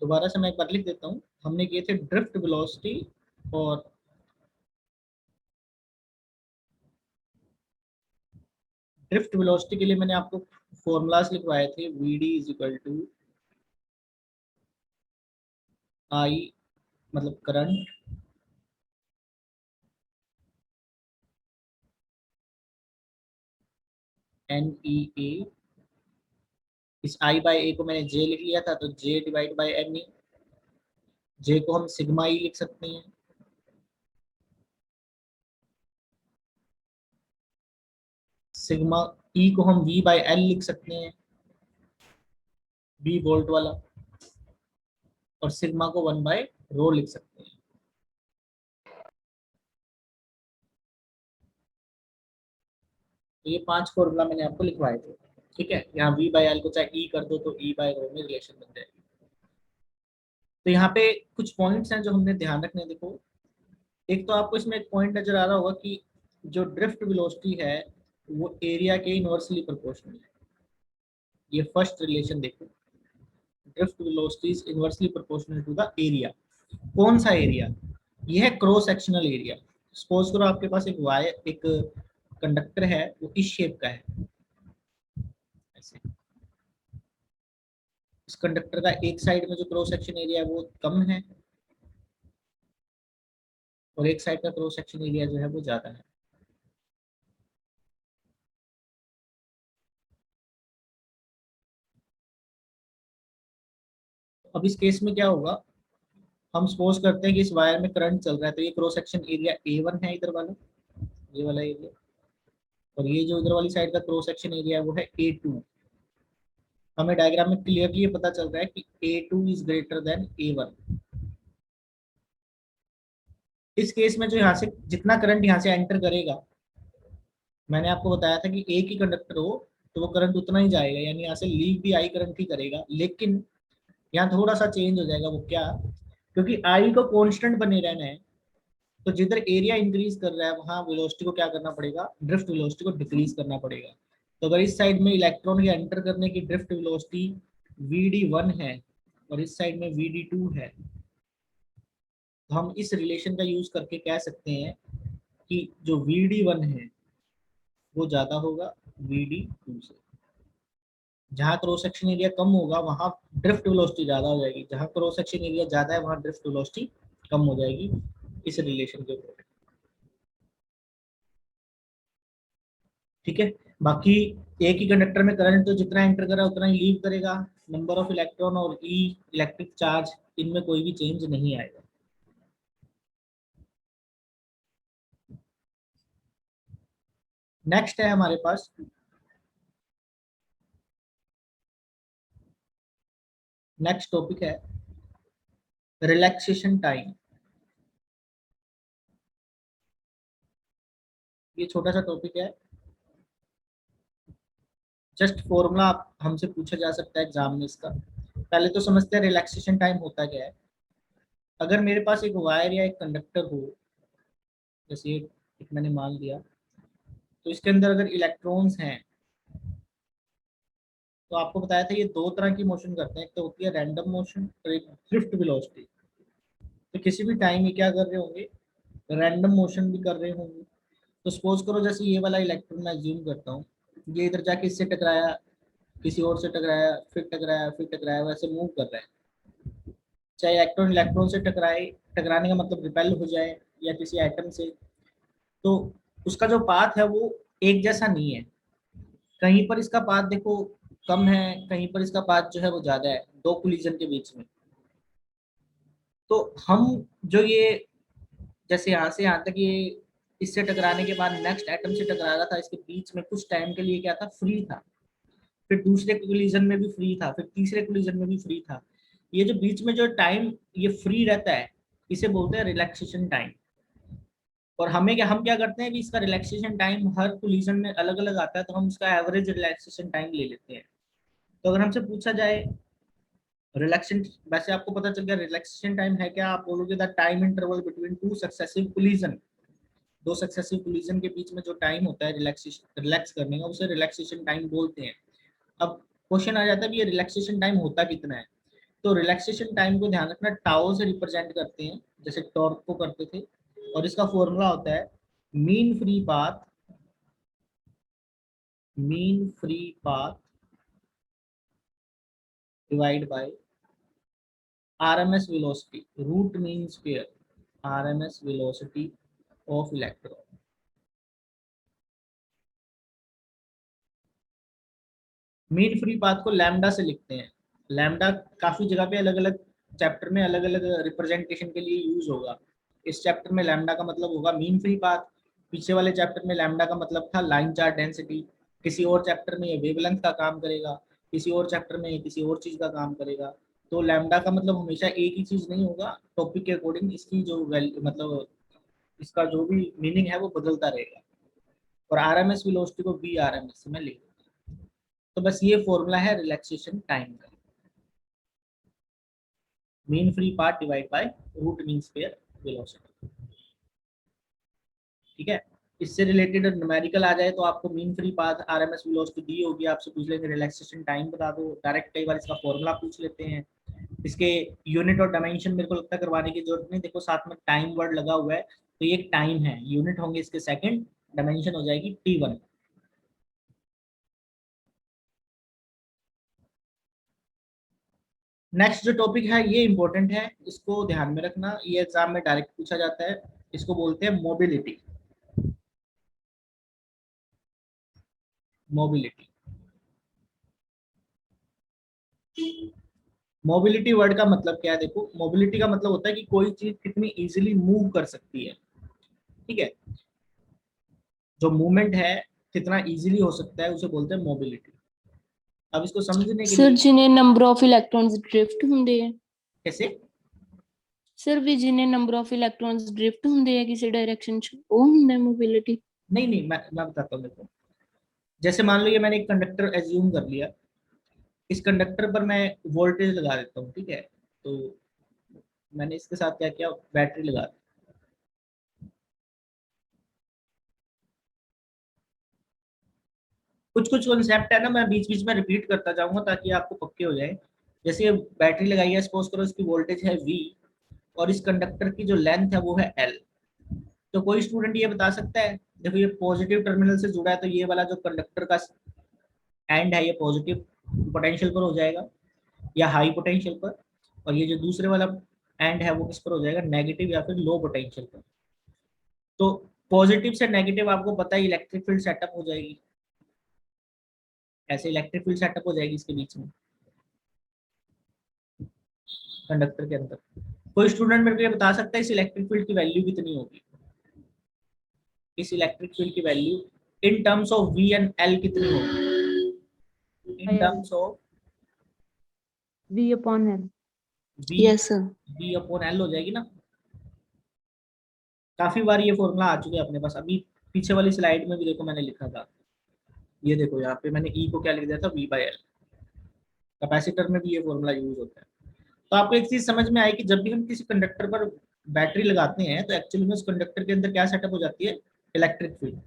दोबारा से मैं एक बार लिख देता हूँ। हमने किए थे ड्रिफ्ट वेलोसिटी, और ड्रिफ्ट वेलोसिटी के लिए मैंने आपको फॉर्मूलाज लिखवाए थे। V d is equal to I, मतलब करंट, एन ई ए, इस आई बाय ए को मैंने जे लिख लिया था, तो जे डिवाइड बाय एन ई। जे को हम सिग्मा ई लिख सकते हैं, सिग्मा ई को हम वी बाय एल लिख सकते हैं, वी वोल्ट वाला, और सिग्मा को 1/ρ लिख सकते हैं। तो ये 5 फॉर्मूला मैंने आपको लिखवाए थे। ठीक है, यहाँ वी बाय एल को चाहे ई कर दो तो ई बाय रो में रिलेशन बन जाएगी। तो यहाँ पे कुछ पॉइंट्स हैं जो हमने ध्यान रखने हैं। देखो, एक तो आपको इसमें एक पॉइंट नजर आ रहा होगा कि जो ड्रिफ्ट वेलोसिटी है वो एरिया के इनवर्सली प्रोपोर्शनल है। ये फर्स्ट रिलेशन देखो, drift velocity is inversely proportional to the area. कौन सा एरिया? ये है क्रॉस सेक्शनल एरिया। सपोज करो आपके पास एक वायर, एक कंडक्टर है, वो इस शेप का है, ऐसे। इस कंडक्टर का एक साइड में जो क्रॉस सेक्शन एरिया है वो कम है, और एक साइड का क्रॉस सेक्शन एरिया जो है वो ज्यादा है। अब इस केस में क्या होगा, हम सपोज करते हैं कि इस वायर में करंट चल रहा है, तो ये क्रॉस सेक्शन एरिया A1 है, इधर वाला, ये वाला एरिया, और ये जो इधर वाली साइड का क्रॉस सेक्शन एरिया है वो है A2। हमें डायग्राम में क्लियरली ये पता चल रहा है कि A2 is greater then A1। इस केस में जो यहाँ से जितना करंट यहाँ से एंटर करेगा, मैंने आपको बताया था कि एक ही कंडक्टर हो तो वो करंट उतना ही जाएगा, यानी यहाँ से लीव भी आई करंट ही करेगा। लेकिन यहाँ थोड़ा सा चेंज हो जाएगा। वो क्या? क्योंकि आई को कांस्टेंट बने रहना है, तो जिधर एरिया इंक्रीज कर रहा है वहां वेलोसिटी को क्या करना पड़ेगा, ड्रिफ्ट वेलोसिटी को डिक्रीज करना पड़ेगा। तो अगर इस साइड में इलेक्ट्रॉन के एंटर करने की ड्रिफ्ट वेलोसिटी Vd1 है और इस साइड में Vd2 है, तो हम इस रिलेशन का यूज करके कह सकते हैं कि जो Vd1 है वो ज्यादा होगा Vd2 से। जहाँ क्रॉस सेक्शन एरिया कम होगा वहां ड्रिफ्ट वेलोसिटी ज्यादा हो जाएगी, जहाँ क्रॉस सेक्शन एरिया ज्यादा है वहां ड्रिफ्ट वेलोसिटी कम हो जाएगी, इस रिलेशन के ऊपर। ठीक है, बाकी एक ही कंडक्टर में करंट तो जितना एंटर करा उतना ही लीव करेगा। नंबर ऑफ इलेक्ट्रॉन और ई इलेक्ट्रिक चार्ज, इनमें कोई भी चेंज नहीं आएगा। नेक्स्ट है हमारे पास, नेक्स्ट टॉपिक है रिलैक्सेशन टाइम। ये छोटा सा टॉपिक है, जस्ट फॉर्मूला हमसे पूछा जा सकता है एग्जाम में इसका। पहले तो समझते हैं रिलैक्सेशन टाइम होता क्या है। अगर मेरे पास एक वायर या एक कंडक्टर हो, जैसे एक मैंने मान लिया, तो इसके अंदर अगर इलेक्ट्रॉन्स हैं, तो आपको बताया था ये दो तरह की मोशन करते हैं, एक तो होती है रैंडम मोशन और एक ड्रिफ्ट वेलोसिटी। तो किसी भी टाइम ये क्या कर रहे होंगे, रैंडम मोशन भी कर रहे होंगे। तो सपोज करो जैसे ये वाला इलेक्ट्रॉन मैं ज्यूम करता हूँ, ये इधर जाके इससे टकराया, किसी और से टकराया, फिर टकराया, फिर टकराया, वैसे मूव कर रहा है। चाहे इलेक्ट्रॉन इलेक्ट्रॉन से टकराए, टकराने का मतलब रिपेल हो जाए, या किसी एटम से, तो उसका जो पाथ है वो एक जैसा नहीं है। कहीं पर इसका पाथ देखो कम है, कहीं पर इसका पाथ जो है वो ज्यादा है, दो कोलिजन के बीच में। तो हम जो ये, जैसे यहाँ से यहाँ तक ये इससे टकराने के बाद नेक्स्ट एटम से टकरा रहा था, इसके बीच में कुछ टाइम के लिए क्या था, फ्री था। फिर दूसरे कोलिजन में भी फ्री था, फिर तीसरे कोलिजन में भी फ्री था। ये जो बीच में जो टाइम ये फ्री रहता है, इसे बोलते हैं रिलैक्सेशन टाइम। और हम क्या करते हैं कि इसका रिलैक्सेशन टाइम हर कोलिजन में अलग अलग आता है, तो हम उसका एवरेज रिलैक्सेशन टाइम ले लेते हैं। तो अगर हमसे पूछा जाए रिलैक्सेशन, वैसे आपको पता चल गया रिलैक्सेशन टाइम है क्या, आप बोलोगे the time interval between two successive collision. दो सक्सेसिव कोलिजन के बीच में जो टाइम होता है रिलैक्सेशन, रिलैक्स करने का, उसे रिलैक्सेशन टाइम बोलते हैं। अब क्वेश्चन आ जाता है कि ये रिलैक्सेशन टाइम होता कितना है। तो रिलैक्सेशन टाइम को ध्यान रखना, टाउ से रिप्रेजेंट करते हैं जैसे टॉर्क को करते थे, और इसका फॉर्मूला होता है mean free path, mean free path divide by RMS velocity, root mean square RMS velocity of electron. Mean free path को लैम्डा से लिखते हैं। लैम्डा काफी जगह पे अलग अलग चैप्टर में अलग अलग रिप्रेजेंटेशन के लिए यूज होगा। इस चैप्टर में लैम्डा का मतलब होगा मीन फ्री पाथ, पीछे वाले चैप्टर में लैम्डा का मतलब था लाइन चार्ज डेंसिटी, किसी और चैप्टर में ये वेवलेंथ का काम करेगा, किसी और चैप्टर में किसी और चीज का काम करेगा। तो लैम्डा का मतलब हमेशा एक ही चीज नहीं होगा, टॉपिक के अकॉर्डिंग इसकी जो वैल्यू मतलब इसका जो भी मीनिंग है वो बदलता रहेगा। और आरएमएस वेलोसिटी को बी आरएमएस में लिख, तो बस ये फॉर्मूला है रिलैक्सेशन टाइम का, mean free path divide by root mean square velocity. ठीक है, इससे रिलेटेड न्यूमेरिकल आ जाए तो आपको mean free path RMS velocity दी होगी, आपसे पूछ लेंगे रिलैक्सेशन टाइम बता दो, डायरेक्ट कई बार इसका फॉर्मूला पूछ लेते हैं। इसके यूनिट और डायमेंशन मेरे को लगता है करवाने की जरूरत नहीं, देखो साथ में टाइम वर्ड लगा हुआ है, तो ये टाइम है, यूनिट होंगे इसके सेकंड, डायमेंशन हो जाएगी t1। नेक्स्ट जो टॉपिक है ये इंपॉर्टेंट है, इसको ध्यान में रखना, ये एग्जाम में डायरेक्ट पूछा जाता है। इसको बोलते हैं मोबिलिटी। मोबिलिटी, मोबिलिटी वर्ड का मतलब क्या है, देखो मोबिलिटी का मतलब होता है कि कोई चीज कितनी इजीली मूव कर सकती है। ठीक है, जो मूवमेंट है कितना इजीली हो सकता है उसे बोलते हैं मोबिलिटी। अब इसको समझने के सर लिए जिन्हें नंबर ऑफ इलेक्ट्रॉन्स ड्रिफ्ट ਹੁੰਦੇ ਆ, कैसे, सर भी जिन्हें नंबर ऑफ इलेक्ट्रॉन्स ड्रिफ्ट ਹੁੰਦੇ ਆ किसी डायरेक्शन ਚ ਉਹ ਹੁੰਦਾ मोबिलिटी। नहीं नहीं मैं बताता हूँ देखो, जैसे मान लो ये मैंने एक कंडक्टर एज्यूम कर लिया, इस कंडक्टर पर मैं वोल्टेज लगा देता हूँ। ठीक है, तो मैंने इसके साथ क्या किया, बैटरी लगा दी। कुछ कुछ कॉन्सेप्ट है ना, मैं बीच बीच में रिपीट करता जाऊंगा ताकि आपको पक्के हो जाए। जैसे ये बैटरी लगाई है, सपोज करो इसकी वोल्टेज है V, और इस कंडक्टर की जो लेंथ है वो है L। तो कोई स्टूडेंट ये बता सकता है, देखो ये पॉजिटिव टर्मिनल से जुड़ा है, तो ये वाला जो कंडक्टर का एंड है ये पॉजिटिव पोटेंशियल पर हो जाएगा या हाई पोटेंशियल पर, और ये जो दूसरे वाला एंड है वो किस पर हो जाएगा, नेगेटिव या फिर लो पोटेंशियल पर। तो पॉजिटिव से नेगेटिव आपको पता है इलेक्ट्रिक फील्ड सेटअप हो जाएगी, ऐसे इलेक्ट्रिक फील्ड सेटअप हो जाएगी इसके बीच में कंडक्टर के अंदर। कोई स्टूडेंट मेरे को ये बता सकता है इस इलेक्ट्रिक फील्ड की वैल्यू कितनी होगी, इस इलेक्ट्रिक फील्ड की value in terms of V and L कितनी होगी, in terms of V upon L। V, yes sir. V upon L हो जाएगी ना। काफी बार ये फॉर्मूला आ चुके हैं अपने पास, अभी पीछे वाली स्लाइड में भी देखो मैंने लिखा था, ये देखो यहाँ पे मैंने E को क्या लिख दिया था, V/L। कैपेसिटर में भी ये फॉर्मूला यूज होता है। तो आपको एक चीज समझ में आई कि जब भी हम किसी कंडक्टर पर बैटरी लगाते हैं तो एक्चुअली में उस कंडक्टर के अंदर क्या सेटअप हो जाती है, इलेक्ट्रिक फील्ड।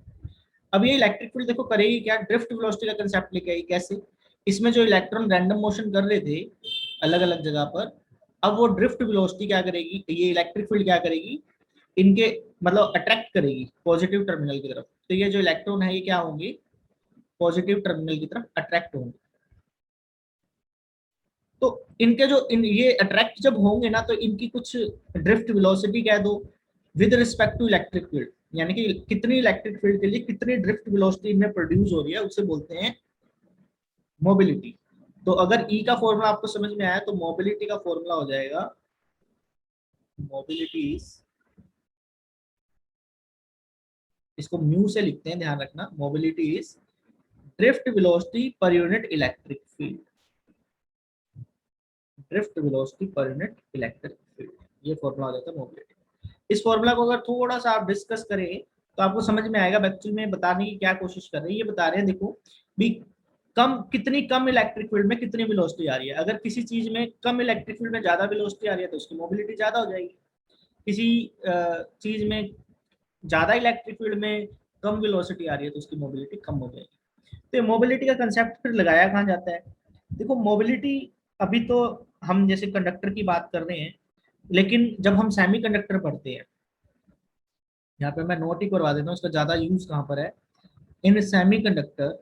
अब ये इलेक्ट्रिक फील्ड देखो करेगी क्या, ड्रिफ्ट वेलोसिटी का कंसेप्ट लेके आई। कैसे, इसमें जो इलेक्ट्रॉन रैंडम मोशन कर रहे थे अलग अलग जगह पर, अब वो ड्रिफ्ट वेलोसिटी क्या करेगी, ये इलेक्ट्रिक फील्ड क्या करेगी, इनके मतलब अट्रैक्ट करेगी पॉजिटिव टर्मिनल की तरफ। तो ये जो इलेक्ट्रॉन है ये क्या होंगे, पॉजिटिव टर्मिनल की तरफ अट्रैक्ट होंगे। तो इनके जो ये अट्रैक्ट जब होंगे ना, तो इनकी कुछ ड्रिफ्ट वेलोसिटी कह दो with respect to electric field, यानी कि कितनी इलेक्ट्रिक फील्ड के लिए कितनी ड्रिफ्ट वेलोसिटी इनमें प्रोड्यूस हो रही है, उसे बोलते हैं मोबिलिटी। तो अगर E का फॉर्मूला आपको समझ में आया तो मोबिलिटी का फॉर्मूला हो जाएगा, मोबिलिटी इज, इसको म्यू से लिखते हैं ध्यान रखना, mobility is drift velocity per unit electric field, drift velocity per unit electric field, ये फॉर्मूला हो जाता है मोबिलिटी। इस फॉर्मूला को अगर थोड़ा सा आप डिस्कस करें तो आपको समझ में आएगा। एक्चुअली में बताने की क्या कोशिश कर रहे हैं, ये बता रहे हैं देखो भी कम, कितनी कम इलेक्ट्रिक फील्ड में कितनी वेलोसिटी आ रही है। अगर किसी चीज में कम इलेक्ट्रिक फील्ड में ज्यादा वेलोसिटी आ रही है तो उसकी मोबिलिटी ज्यादा हो जाएगी, किसी चीज में ज्यादा इलेक्ट्रिक फील्ड में कम वेलोसिटी आ रही है तो उसकी मोबिलिटी कम हो जाएगी। तो मोबिलिटी का कंसेप्ट फिर लगाया कहाँ जाता है, देखो मोबिलिटी अभी तो हम जैसे कंडक्टर की बात कर रहे हैं, लेकिन जब हम सेमी कंडक्टर पढ़ते हैं, यहाँ पे मैं नोट ही करवा देता हूँ इसका ज्यादा यूज कहाँ पर है। इन सेमी कंडक्टर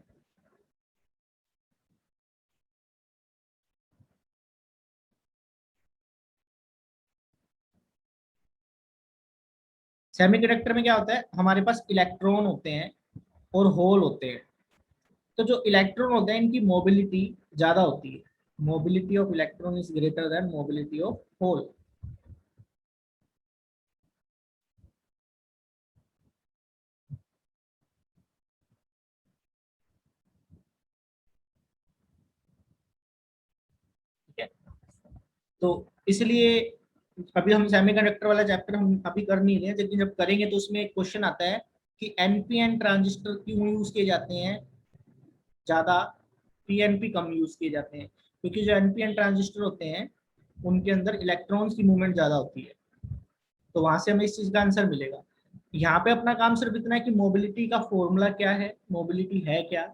सेमीकंडक्टर में क्या होता है, हमारे पास इलेक्ट्रॉन होते हैं और होल होते हैं। तो जो इलेक्ट्रॉन होते हैं इनकी मोबिलिटी ज्यादा होती है, mobility of electron is greater than mobility of hole. ठीक है, तो इसलिए अभी हम सेमीकंडक्टर वाला चैप्टर हम अभी कर नहीं रहे हैं, लेकिन जब करेंगे तो उसमें एक क्वेश्चन आता है कि एनपीएन ट्रांजिस्टर क्यों यूज किए जाते हैं ज्यादा, पीएनपी कम यूज किए जाते हैं। क्योंकि जो एनपीएन ट्रांजिस्टर होते हैं उनके अंदर इलेक्ट्रॉन्स की मूवमेंट ज्यादा होती है, तो वहां से हमें इस चीज का आंसर मिलेगा। यहाँ पे अपना काम सिर्फ इतना है कि मोबिलिटी का फॉर्मूला क्या है, मोबिलिटी है क्या,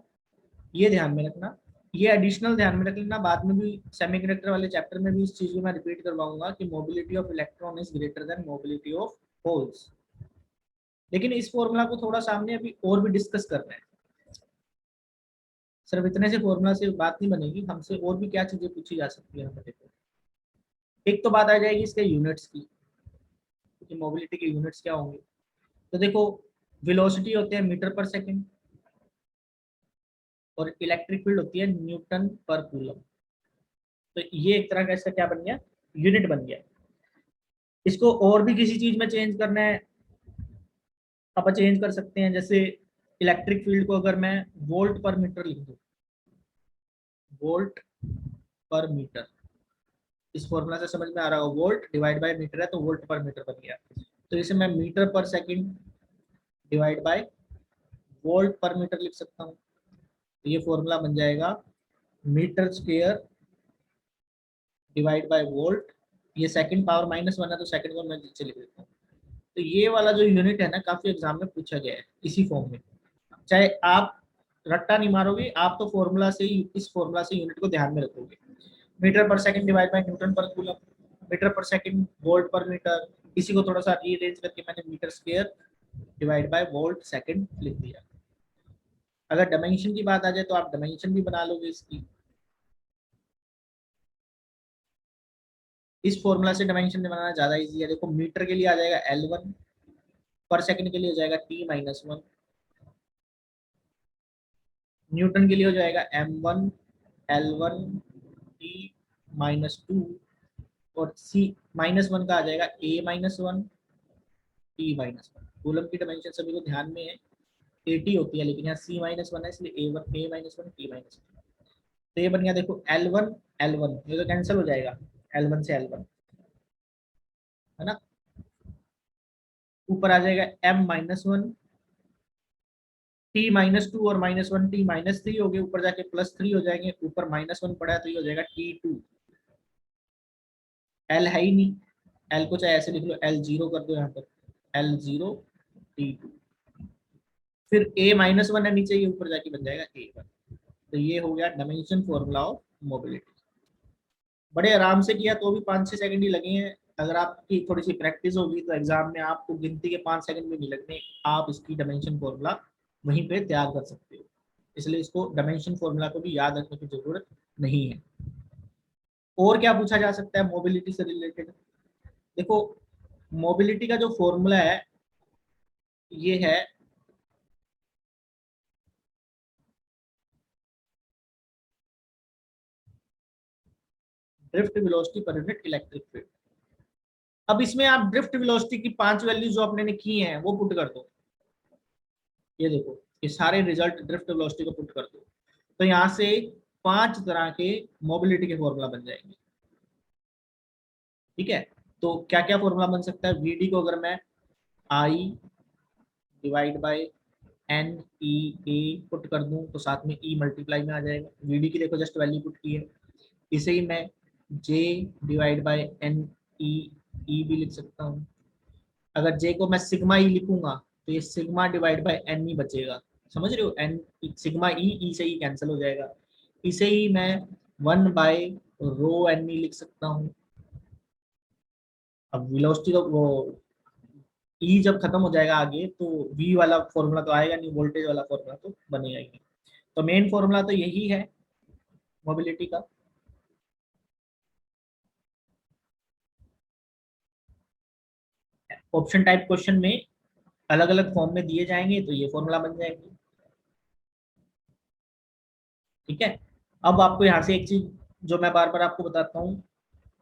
ये ध्यान में रखना। ये एडिशनल ध्यान में रख लेना, बाद में भी सेमीकंडक्टर वाले चैप्टर में भी इस चीज को मैं रिपीट करवाऊंगा कि mobility of electron is greater than mobility of holes. लेकिन इस फॉर्मूला को थोड़ा सामने अभी और भी डिस्कस करना है, सिर्फ इतने से फॉर्मूला से बात नहीं बनेगी, हमसे और भी क्या चीजें पूछी जा सकती है। देखो, एक तो बात आ जाएगी इसके यूनिट्स की, कि मोबिलिटी के यूनिट्स क्या होंगे। तो देखो, वेलोसिटी होते हैं मीटर पर सेकंड, और इलेक्ट्रिक फील्ड होती है न्यूटन पर कूलम। तो ये एक तरह का इसका क्या बन गया, यूनिट बन गया। इसको और भी किसी चीज में चेंज करना है, आप चेंज कर सकते हैं। जैसे इलेक्ट्रिक फील्ड को अगर मैं वोल्ट पर मीटर लिख दूं, वोल्ट पर मीटर, इस फॉर्मूला से समझ में आ रहा होगा, वोल्ट डिवाइड बाय मीटर है तो वोल्ट पर मीटर बन गया। तो इसे मैं metre per second divide by volt per metre लिख सकता हूँ। तो ये फॉर्मूला बन जाएगा metre square divide by volt. ये सेकंड पावर -1 है तो सेकंड को मैं नीचे लिख देता हूँ। तो ये वाला जो यूनिट है ना, काफी एग्जाम में पूछा गया है इसी फॉर्म में। चाहे आप रट्टा नहीं मारोगे, आप तो फॉर्मूला से ही, इस फॉर्मूला से यूनिट को ध्यान में रखोगे। Metre per second divide by newton per coulomb, metre per second volt per metre, इसी को थोड़ा सा रीअरेंज करके मैंने metre square divide by volt second लिख दिया। अगर डायमेंशन की बात आ जाए तो आप डायमेंशन भी बना लोगे इसकी। इस फॉर्मूला से डायमेंशन बनाना ज्यादा इजी है। देखो, मीटर के लिए आ जाएगा L1, पर सेकंड के लिए हो जाएगा T-1, न्यूटन के लिए हो जाएगा M1 L1 T-2, और C-1 का आ जाएगा A-1 T-1। कूलम की डायमेंशन सभी को ध्यान में है, 80 होती है, लेकिन यहाँ C-1 है इसलिए A-1 T-1। तो ये बन गया, देखो L1 L1 ये तो कैंसिल हो जाएगा, L1 से L1 है ना। ऊपर आ जाएगा M-1 T-2 और -1 T-3 हो गए, ऊपर जाके +3 हो जाएंगे, ऊपर -1 पड़ा है तो ये हो जाएगा T2। L है ही नहीं, L को चाहे ऐसे लिख लो, L0 कर दो यहाँ पर, L0 T2। फिर A-1 है नीचे, ये ऊपर जाके बन जाएगा A1। तो ये हो गया डायमेंशन फॉर्मूला ऑफ मोबिलिटी। बड़े आराम से किया तो भी 5-6 सेकंड ही लगे हैं। अगर आपकी थोड़ी सी प्रैक्टिस होगी तो एग्जाम में आपको गिनती के 5 सेकंड भी नहीं लगने, आप इसकी डायमेंशन फॉर्मूला वहीं पे तैयार कर सकते हो। इसलिए इसको डायमेंशन फॉर्मूला को भी याद रखने की जरूरत नहीं है। और क्या पूछा जा सकता है मोबिलिटी से रिलेटेड। देखो, मोबिलिटी का जो फॉर्मूला है ये है drift velocity per unit electric field. अब इसमें आप ड्रिफ्ट वेलोसिटी की 5 वैल्यू जो आपने की हैं वो पुट कर दो। ये देखो, ये सारे रिजल्ट ड्रिफ्ट वेलोसिटी को पुट कर दो, तो यहाँ से 5 तरह के मोबिलिटी के फॉर्मूला बन जाएंगे। ठीक है, तो क्या क्या फॉर्मूला बन सकता है। वीडी को अगर मैं I divide by N E A put कर दूं तो साथ में ई मल्टीप्लाई में आ जाएगा। वीडी की देखो जस्ट वैल्यू पुट की है, इसे ही मैं जे डिवाइड बाय एन ई ई भी लिख सकता हूँ। अगर जे को मैं सिग्मा ई लिखूंगा तो ये sigma divide by N E बचेगा, समझ रहे हो। एन सिग्मा ई ई से ही कैंसिल हो जाएगा। इसे ही मैं 1 बाय रो एन ई लिख सकता हूँ। अब वेलोसिटी का वो ई जब खत्म हो जाएगा आगे तो वी वाला फॉर्मूला तो आएगा नहीं, वोल्टेज वाला फॉर्मूला तो बनेगा ही नहीं। तो मेन फॉर्मूला तो यही है मोबिलिटी का। ऑप्शन टाइप क्वेश्चन में अलग अलग फॉर्म में दिए जाएंगे तो ये फॉर्मूला बन जाएंगे। ठीक है। अब आपको यहाँ से एक चीज जो मैं बार बार आपको बताता हूँ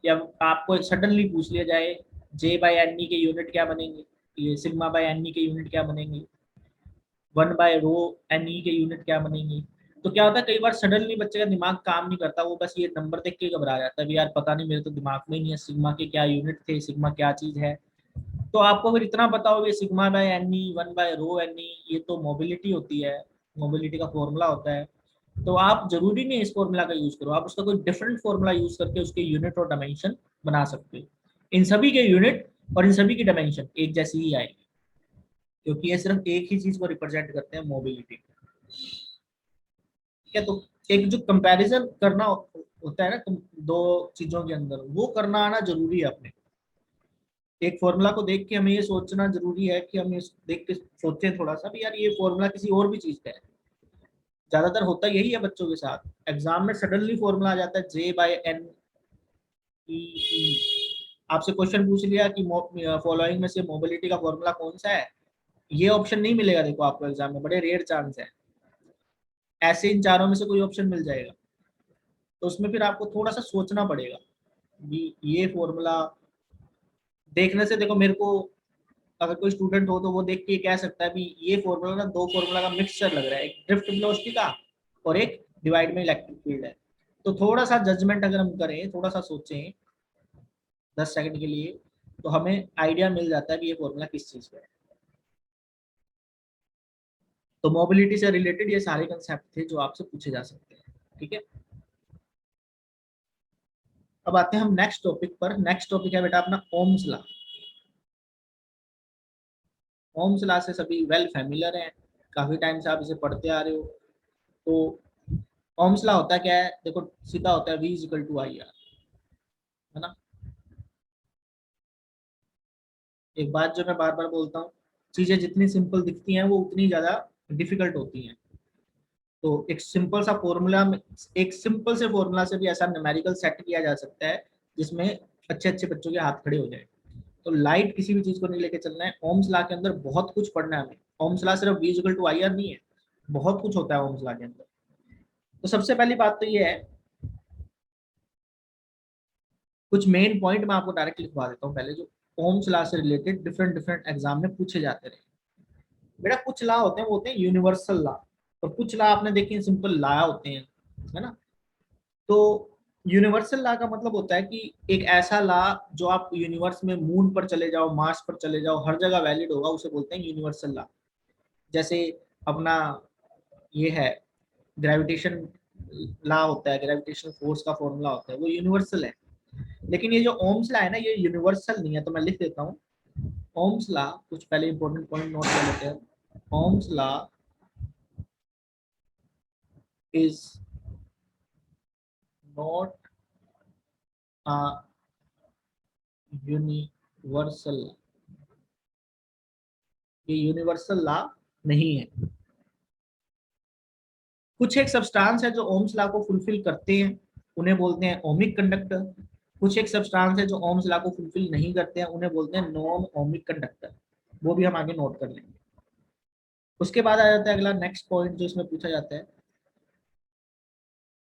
कि अब आपको सडनली पूछ लिया जाए जे बाई एन ई के यूनिट क्या बनेंगे, ये सिग्मा बाई एन ई के यूनिट क्या बनेंगे, 1/रो एन ई के यूनिट क्या बनेंगे। तो क्या होता है कई बार सडनली बच्चे का दिमाग काम नहीं करता, वो बस ये नंबर देख के घबरा जाता है भी यार पता नहीं मेरे तो दिमाग में ही नहीं है सिग्मा के क्या यूनिट थे, सिग्मा क्या चीज है। तो आपको अगर इतना पता हो कि सिग्मा बाय एन ई 1/रो एन ई ये तो मोबिलिटी होती है, मोबिलिटी का फॉर्मूला होता है, तो आप जरूरी नहीं इस फॉर्मूला का यूज करो, आप उसका कोई डिफरेंट फॉर्मूला यूज करके उसके यूनिट और डायमेंशन बना सकते हो। इन सभी के यूनिट और इन सभी की डायमेंशन एक जैसी ही आएगी, क्योंकि ये सिर्फ एक ही चीज को रिप्रेजेंट करते हैं, मोबिलिटी। ठीक है। तो एक जो कंपैरिजन करना होता है ना दो चीजों के अंदर, वो करना आना जरूरी है अपने। एक फॉर्मूला को देख के हमें ये सोचना जरूरी है कि हम इस देख के सोचें थोड़ा सा भी यार ये फॉर्मूला किसी और भी चीज का है। ज्यादातर होता यही है बच्चों के साथ, एग्जाम में सडनली फॉर्मूला आ जाता है जे बाई एन ई। आपसे क्वेश्चन पूछ लिया कि फॉलोइंग में से मोबिलिटी का फॉर्मूला कौन सा है, ये ऑप्शन नहीं मिलेगा देखो आपको एग्जाम में, बड़े रेयर चांस है। ऐसे इन चारों में से कोई ऑप्शन मिल जाएगा, तो उसमें फिर आपको थोड़ा सा सोचना पड़ेगा ये फॉर्मूला देखने से। देखो मेरे को अगर कोई स्टूडेंट हो तो वो देख के कह सकता है भी ये फॉर्मूला ना दो फॉर्मूला का मिक्सचर लग रहा है, एक ड्रिफ्ट वेलोसिटी का और एक डिवाइड में इलेक्ट्रिक फील्ड है। तो थोड़ा सा जजमेंट अगर हम करें, थोड़ा सा सोचें 10 सेकंड के लिए, तो हमें आइडिया मिल जाता है कि ये फॉर्मूला किस चीज का है। तो मोबिलिटी से रिलेटेड ये सारे कंसेप्ट थे जो आपसे पूछे जा सकते हैं। ठीक है। अब आते हैं हम नेक्स्ट टॉपिक पर। नेक्स्ट टॉपिक है बेटा अपना ओम्स लॉ। ओम्स लॉ से सभी वेल फैमिलियर हैं, काफी टाइम से आप इसे पढ़ते आ रहे हो। तो ओम्स लॉ होता क्या है, देखो सीधा होता है V equal to I R, है ना। एक बात जो मैं बार बार बोलता हूँ, चीजें जितनी सिंपल दिखती हैं वो उतनी ज्यादा डिफिकल्ट होती हैं। तो एक सिंपल सा फॉर्मूला में, एक सिंपल से फॉर्मूला से भी ऐसा न्यूमेरिकल सेट किया जा सकता है जिसमें अच्छे अच्छे बच्चों के हाथ खड़े हो जाए। तो लाइट किसी भी चीज को नहीं लेके चलना है। ओम्स लॉ के अंदर बहुत कुछ पढ़ना है हमें। ओम्स लॉ सिर्फ V equal to I R नहीं है, बहुत कुछ होता है ओम्स लॉ के अंदर। तो सबसे पहली बात तो ये है, कुछ मेन पॉइंट मैं आपको डायरेक्ट लिखवा देता हूँ पहले, जो ओम्स लॉ से रिलेटेड डिफरेंट डिफरेंट एग्जाम में पूछे जाते रहे। बेटा कुछ लॉ होते हैं वो होते हैं यूनिवर्सल लॉ, और कुछ लॉ आपने देखे सिंपल लॉ होते हैं, है ना। तो यूनिवर्सल लॉ का मतलब होता है कि एक ऐसा लॉ जो आप यूनिवर्स में मून पर चले जाओ, मार्स पर चले जाओ, हर जगह वैलिड होगा, उसे बोलते हैं यूनिवर्सल लॉ। जैसे अपना ये है ग्रेविटेशन लॉ होता है, ग्रेविटेशनल फोर्स का फॉर्मूला होता है, वो यूनिवर्सल है। लेकिन ये जो ओम्स लॉ है ना, ये यूनिवर्सल नहीं है, तो मैं लिख देता हूँ ओम्स लॉ। कुछ पहले इंपॉर्टेंट पॉइंट नोट कर लेते हैं। Ohm's law is not a universal, ये यूनिवर्सल लॉ नहीं है। कुछ एक सब्सटेंस है जो ओम्स लॉ को फुलफिल करते हैं, उन्हें बोलते हैं ओमिक कंडक्टर। कुछ एक सब्सटेंस है जो ओम्स लॉ को फुलफिल नहीं करते हैं, उन्हें बोलते हैं नॉन ओमिक कंडक्टर। वो भी हम आगे नोट कर लेंगे। उसके बाद आ जाता है अगला नेक्स्ट पॉइंट जो इसमें पूछा जाता है।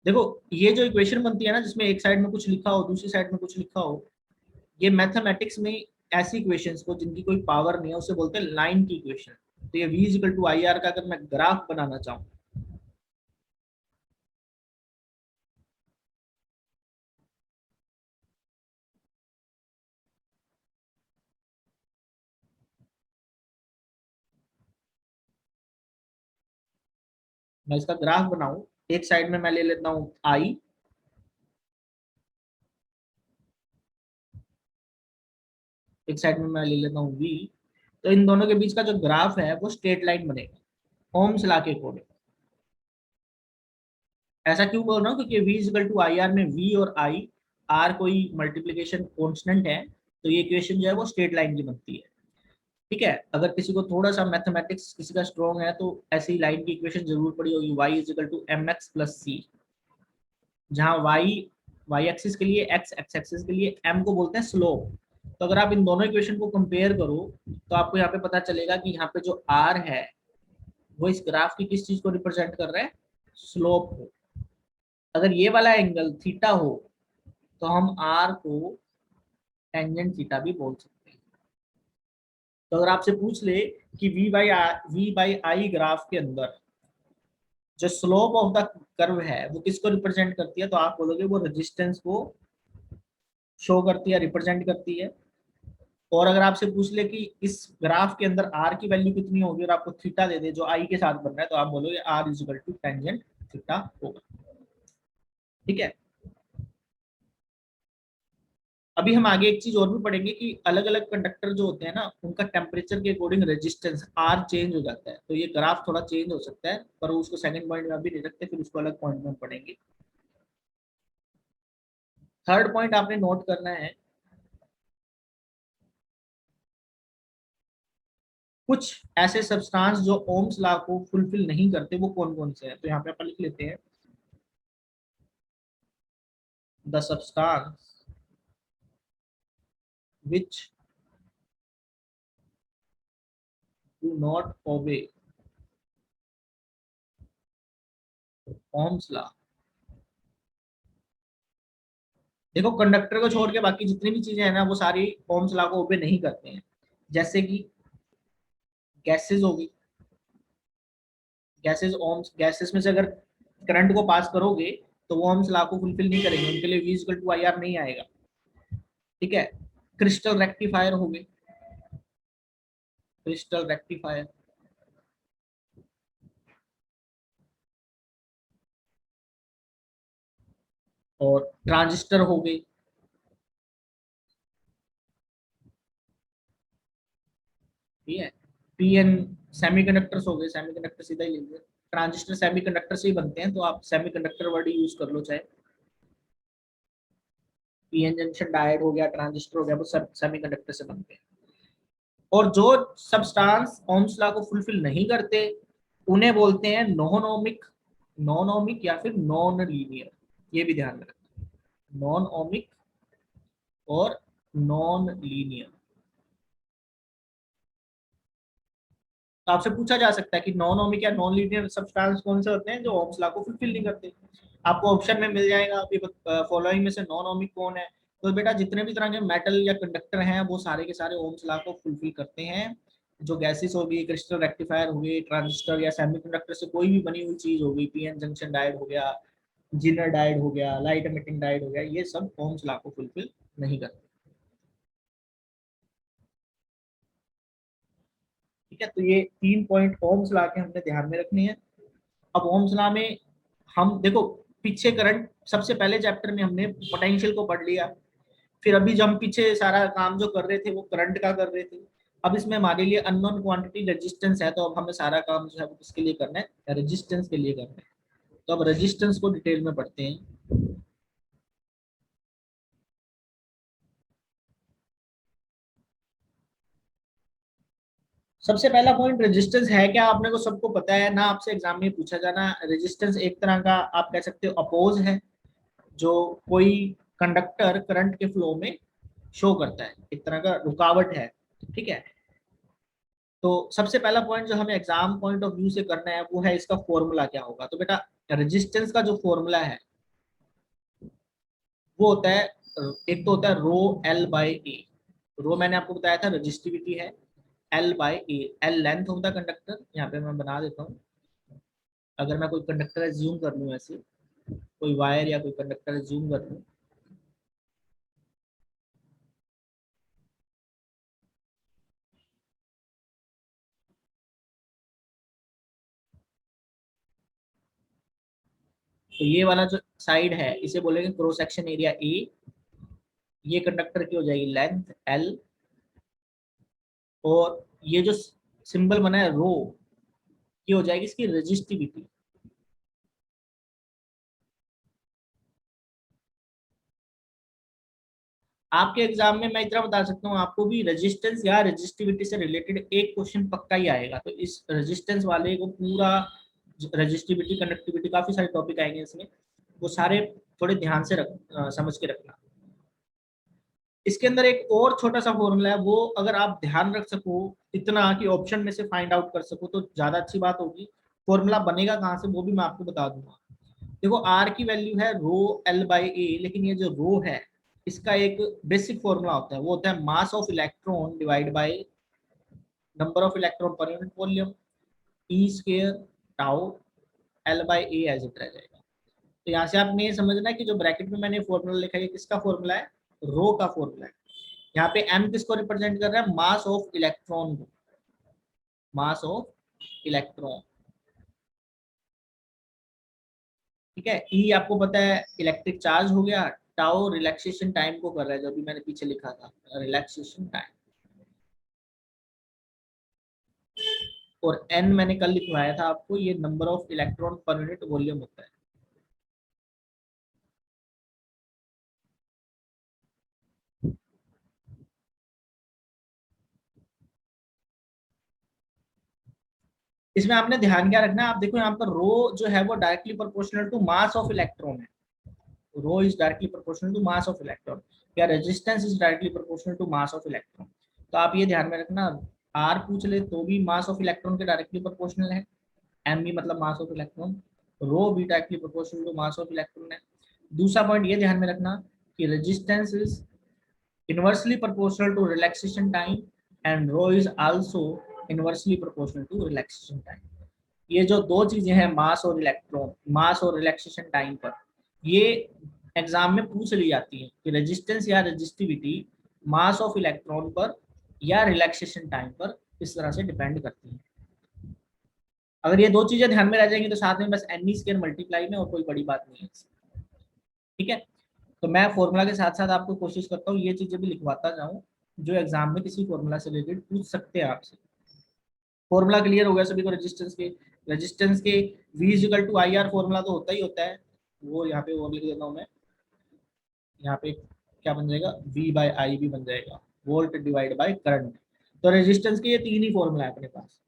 देखो ये जो इक्वेशन बनती है ना, जिसमें एक साइड में कुछ लिखा हो दूसरी साइड में कुछ लिखा हो, ये मैथमेटिक्स में ऐसी इक्वेशंस को जिनकी कोई पावर नहीं है उसे बोलते हैं लाइन की इक्वेशन। तो ये V equal to I R का अगर मैं ग्राफ बनाना चाहूँ, मैं इसका ग्राफ बनाऊं, एक साइड में मैं ले लेता हूँ I, एक साइड में मैं ले लेता हूँ V। तो इन दोनों के बीच का जो ग्राफ है वो स्ट्रेट लाइन बनेगा ओम्स लॉ के अकॉर्डिंग। ऐसा क्यों बोल रहा हूँ, क्योंकि v equal to I R में v और i, r कोई मल्टीप्लीकेशन कॉन्स्टेंट है, तो ये इक्वेशन जो है वो स्ट्रेट लाइन की बनती है। ठीक है, अगर किसी को थोड़ा सा मैथमेटिक्स किसी का स्ट्रॉन्ग है तो ऐसी लाइन की इक्वेशन जरूर पड़ी होगी, y is equal to m x plus c, जहाँ y एक्सिस के लिए, x एक्सिस के लिए, m को बोलते हैं स्लोप। तो अगर आप इन दोनों इक्वेशन को कंपेयर करो तो आपको यहाँ पे पता चलेगा कि यहाँ पे जो r है वो इस ग्राफ की किस चीज को रिप्रेजेंट कर रहा है, स्लोप को। अगर ये वाला एंगल थीटा हो तो हम r को टेंजेंट थीटा भी बोल सकते हैं। तो अगर आपसे पूछ ले कि v/i ग्राफ के अंदर जो स्लोप ऑफ द कर्व है वो किसको रिप्रेजेंट करती है, तो आप बोलोगे वो रेजिस्टेंस को शो करती है, रिप्रेजेंट करती है। और अगर आपसे पूछ ले कि इस ग्राफ के अंदर r की वैल्यू कितनी होगी और आपको थीटा दे दे जो i के साथ बन रहा है, तो आप बोलोगे r equal to tangent theta होगा। ठीक है, अभी हम आगे एक चीज और भी पढ़ेंगे कि अलग अलग कंडक्टर जो होते हैं ना, उनका टेम्परेचर के अकॉर्डिंग रेजिस्टेंस आर चेंज हो जाता है। तो ये ग्राफ थोड़ा चेंज हो सकता है, पर उसको सेकंड पॉइंट में अभी नहीं रखते, फिर उसको अलग पॉइंट में पढ़ेंगे। थर्ड पॉइंट आपने नोट करना है, कुछ ऐसे सब्सटेंस जो ओम्स लॉ को फुलफिल नहीं करते, वो कौन कौन से हैं। तो यहाँ पे अपन लिख लेते हैं, the substance which do not obey Ohm's law। देखो, कंडक्टर को छोड़ के बाकी जितनी भी चीजें हैं ना, वो सारी ओम्स लॉ को ओबे नहीं करते हैं। जैसे कि गैसेस होगी, गैसेस ओम्स, गैसेस में से अगर करंट को पास करोगे तो वो ओम्स लॉ को फुलफिल नहीं करेंगे, उनके लिए v equal to I R नहीं आएगा। ठीक है, क्रिस्टल रेक्टिफायर हो गए, क्रिस्टल रेक्टिफायर, और ट्रांजिस्टर हो गए। ठीक है, पीएन सेमीकंडक्टर्स हो गए, सेमीकंडक्टर सीधा ही लेंगे, ट्रांजिस्टर सेमीकंडक्टर से ही बनते हैं, तो आप सेमीकंडक्टर वर्ड ही यूज कर लो। चाहे पीएन जंक्शन डायोड हो गया, ट्रांजिस्टर हो गया, वो सब सेमीकंडक्टर से बनते हैं। और जो सब्सटेंस ओम्स लॉ को फुलफिल नहीं करते उन्हें बोलते हैं नॉन ओमिक, नॉन ओमिक या फिर नॉन लीनियर। ये भी ध्यान में रखना, नॉन ओमिक और नॉन लीनियर। तो आपसे पूछा जा सकता है कि नॉन ओमिक या नॉन लीनियर सब्सटेंस कौन से होते हैं जो ओम्स लॉ को फुलफिल नहीं करते। आपको ऑप्शन में मिल जाएगा अभी, फॉलोइंग में से नॉन ओमिक कौन है। तो बेटा जितने भी तरह के मेटल या कंडक्टर हैं वो सारे के सारे ओम्स लॉ को फुलफिल करते हैं। जो गैसेस होगी, क्रिस्टल रेक्टिफायर हो गई, ट्रांजिस्टर या सेमीकंडक्टर से कोई भी बनी हुई चीज होगी, पीएन जंक्शन डायोड हो गया, जिनर डायोड हो गया, लाइट एमिटिंग डायोड हो गया, ये सब ओम्स लॉ को फुलफिल नहीं करते। ठीक है, तो ये 3 पॉइंट ओम्स लॉ के हमने ध्यान में रखने हैं। अब ओम्स लॉ में हम देखो, पीछे करंट, सबसे पहले चैप्टर में हमने पोटेंशियल को पढ़ लिया, फिर अभी जब हम पीछे सारा काम जो कर रहे थे वो करंट का कर रहे थे। अब इसमें हमारे लिए अननोन क्वांटिटी रेजिस्टेंस है, तो अब हमें सारा काम जो है वो किसके लिए करना है, रेजिस्टेंस के लिए करना है। तो अब रेजिस्टेंस को डिटेल में पढ़ते हैं। सबसे पहला पॉइंट, रेजिस्टेंस है क्या, आपने को सबको पता है ना, आपसे एग्जाम में पूछा जाना। रेजिस्टेंस एक तरह का आप कह सकते हो अपोज है, जो कोई कंडक्टर करंट के फ्लो में शो करता है, एक तरह का रुकावट है। ठीक है, तो सबसे पहला पॉइंट जो हमें एग्जाम पॉइंट ऑफ व्यू से करना है वो है इसका फॉर्मूला क्या होगा। तो बेटा रेजिस्टेंस का जो फॉर्मूला है वो होता है, एक तो होता है रो एल बाई ए। रो मैंने आपको बताया था रजिस्टिविटी है, L by A, L length of the conductor. यहाँ पे मैं बना देता हूँ, अगर मैं कोई कंडक्टर एज्यूम कर लूँ, ऐसे कोई वायर या कोई कंडक्टर एज्यूम कर लूँ, तो ये वाला जो साइड है इसे बोलेंगे क्रॉस सेक्शन एरिया ए। ये कंडक्टर की हो जाएगी लेंथ एल, और ये जो सिंबल बना है रो, ये हो जाएगी इसकी रेजिस्टिविटी। आपके एग्जाम में मैं इतना बता सकता हूँ, आपको भी रेजिस्टेंस या रेजिस्टिविटी से रिलेटेड एक क्वेश्चन पक्का ही आएगा। तो इस रेजिस्टेंस वाले को पूरा, रेजिस्टिविटी, कंडक्टिविटी, काफी सारे टॉपिक आएंगे इसमें, वो सारे थोड़े ध्यान से समझ के रखना। इसके अंदर एक और छोटा सा फॉर्मूला है, वो अगर आप ध्यान रख सको इतना कि ऑप्शन में से फाइंड आउट कर सको तो ज्यादा अच्छी बात होगी। फॉर्मूला बनेगा कहाँ से वो भी मैं आपको बता दूंगा। देखो आर की वैल्यू है रो एल बाई ए, लेकिन ये जो रो है इसका एक बेसिक फॉर्मूला होता है, वो होता है mass of electron divide by number of electron per unit volume, E square tau L by A as it रह जाएगा। तो यहाँ से आपने ये समझना है कि जो ब्रैकेट में मैंने फॉर्मूला लिखा है किसका फॉर्मूला है, रो का फॉर्मूला है। यहाँ पे एम किसको रिप्रेजेंट कर रहा है, मास ऑफ इलेक्ट्रॉन को, मास ऑफ इलेक्ट्रॉन। ठीक है, ई आपको पता है इलेक्ट्रिक चार्ज हो गया, टाउ रिलैक्सेशन टाइम को कर रहा है, जो भी मैंने पीछे लिखा था रिलैक्सेशन टाइम, और एन मैंने कल लिखवाया था आपको, ये number of electron per unit volume होता है। इसमें आपने ध्यान क्या रखना है, आप देखो यहाँ पर रो जो है वो directly proportional to mass of electron है, rho is directly proportional to mass of electron, या resistance is directly proportional to mass of electron. तो आप ये ध्यान में रखना, आर पूछ ले तो भी मास ऑफ इलेक्ट्रॉन के डायरेक्टली प्रोपोर्शनल है, एम भी मतलब मास ऑफ इलेक्ट्रॉन, रो भी directly proportional to mass of electron है। दूसरा पॉइंट ये ध्यान में रखना कि resistance is inversely proportional to relaxation time and rho is also inversely proportional to relaxation time। ये जो दो चीजें हैं मास और इलेक्ट्रॉन, मास और रिलैक्सेशन टाइम पर, ये एग्जाम में पूछ ली जाती है कि रेजिस्टेंस या रेजिस्टिविटी मास ऑफ इलेक्ट्रॉन पर या रिलैक्सेशन टाइम पर इस तरह से डिपेंड करती है। अगर ये दो चीजें ध्यान में रह जाएंगी तो साथ में बस एन स्क्वायर मल्टीप्लाई में, और कोई बड़ी बात नहीं है। ठीक है, तो मैं फॉर्मूला के साथ साथ आपको कोशिश करता हूँ ये चीजें भी लिखवाता जाऊँ जो एग्जाम में किसी फॉर्मूला से रिलेटेड पूछ सकते हैं आपसे। फॉर्मूला क्लियर हो गया सभी को रेजिस्टेंस के, रेजिस्टेंस के V equal to I R formula तो होता ही होता है, वो यहाँ पे और लिख देता हूँ मैं, यहाँ पे क्या बन जाएगा, V बाय आई भी बन जाएगा, वोल्ट डिवाइड बाय करंट। तो रेजिस्टेंस के ये तीन ही फॉर्मूला है अपने पास,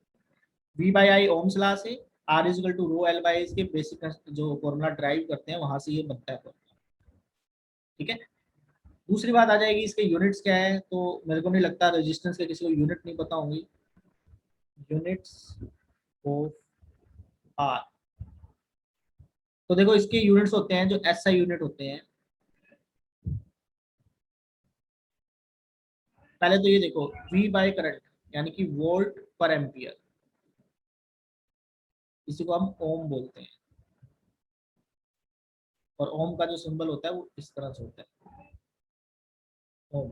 V by I Ohm's law से, R is equal to rho L by इसके बेसिक जो फॉर्मूला ड्राइव करते हैं वहां से ये बनता है formula। ठीक है, दूसरी बात आ जाएगी इसके यूनिट्स क्या है, तो मेरे को नहीं लगता रेजिस्टेंस के किसी को यूनिट नहीं पता होंगी, यूनिट्स ऑफ आर। तो देखो इसके यूनिट्स होते हैं जो एसआई यूनिट होते हैं। पहले तो ये देखो V बाय करंट यानी कि वोल्ट पर एम्पियर, इसी को हम ओम बोलते हैं, और ओम का जो सिंबल होता है वो इस तरह से होता है, ओम।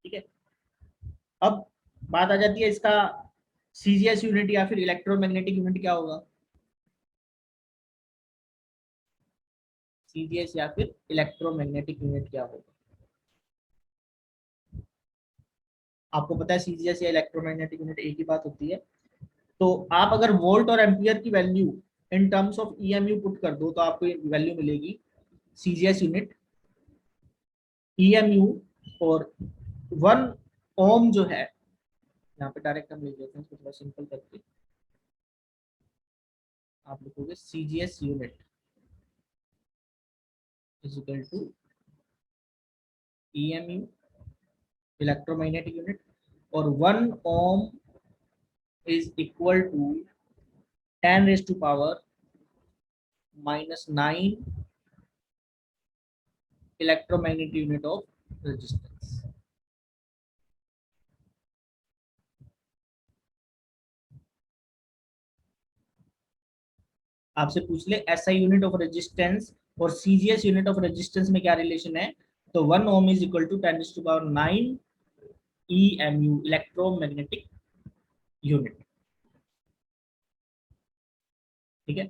ठीक है, अब बात आ जाती है इसका सीजीएस यूनिट या फिर इलेक्ट्रोमैग्नेटिक यूनिट क्या होगा, सीजीएस या फिर इलेक्ट्रोमैग्नेटिक यूनिट क्या होगा। आपको पता है सीजीएस या इलेक्ट्रोमैग्नेटिक यूनिट एक ही बात होती है। तो आप अगर वोल्ट और एम्पियर की value in terms of EMU put कर दो तो आपको वैल्यू मिलेगी सीजीएस यूनिट ईएमयू, और 1 ओम जो है, यहाँ पे डायरेक्ट हम लिख देते हैं थोड़ा सिंपल करके, आप लिखोगे CGS unit is equal to EMU electromagnetic unit, और 1 ohm is equal to 10⁻⁻⁹ electromagnetic unit of resistance. आपसे पूछ ले एसआई यूनिट ऑफ रेजिस्टेंस और सीजीएस यूनिट ऑफ रेजिस्टेंस में क्या रिलेशन है, तो 1 ohm is equal to 10⁹ EMU electromagnetic unit. ठीक है,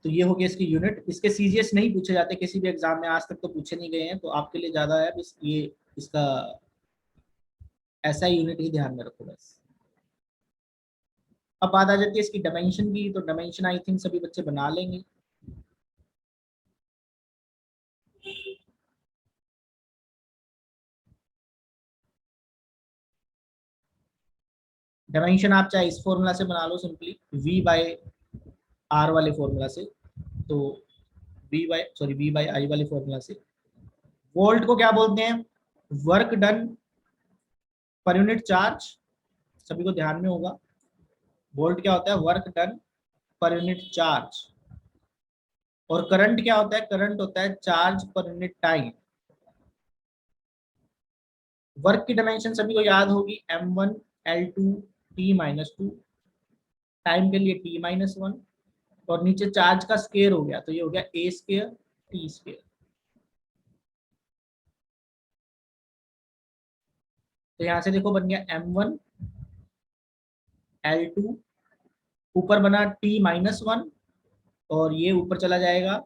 तो ये हो गया इसकी यूनिट। इसके सीजीएस नहीं पूछे जाते किसी भी एग्जाम में, आज तक तो पूछे नहीं गए हैं, तो आपके लिए ज्यादा है बस ये इसका एसआई यूनिट ही ध्यान में रखो बस। अब बात आ जाती है इसकी डायमेंशन की, तो डायमेंशन आई थिंक सभी बच्चे बना लेंगे। डायमेंशन आप चाहे इस फॉर्मूला से बना लो सिंपली, V/R वाले फॉर्मूला से, तो V/I वाले फॉर्मूला से। वोल्ट को क्या बोलते हैं? Work done per unit charge, सभी को ध्यान में होगा। वोल्ट क्या होता है? Work done per unit charge. और करंट क्या होता है? करंट होता है charge per unit time. Work की डायमेंशन सभी को याद होगी, m1 L2 T-2, टाइम के लिए T-1, और नीचे चार्ज का स्केयर हो गया, तो ये हो गया a स्केयर T स्केयर। तो यहां से देखो बन गया m1 L2, ऊपर बना T-1, और ये ऊपर चला जाएगा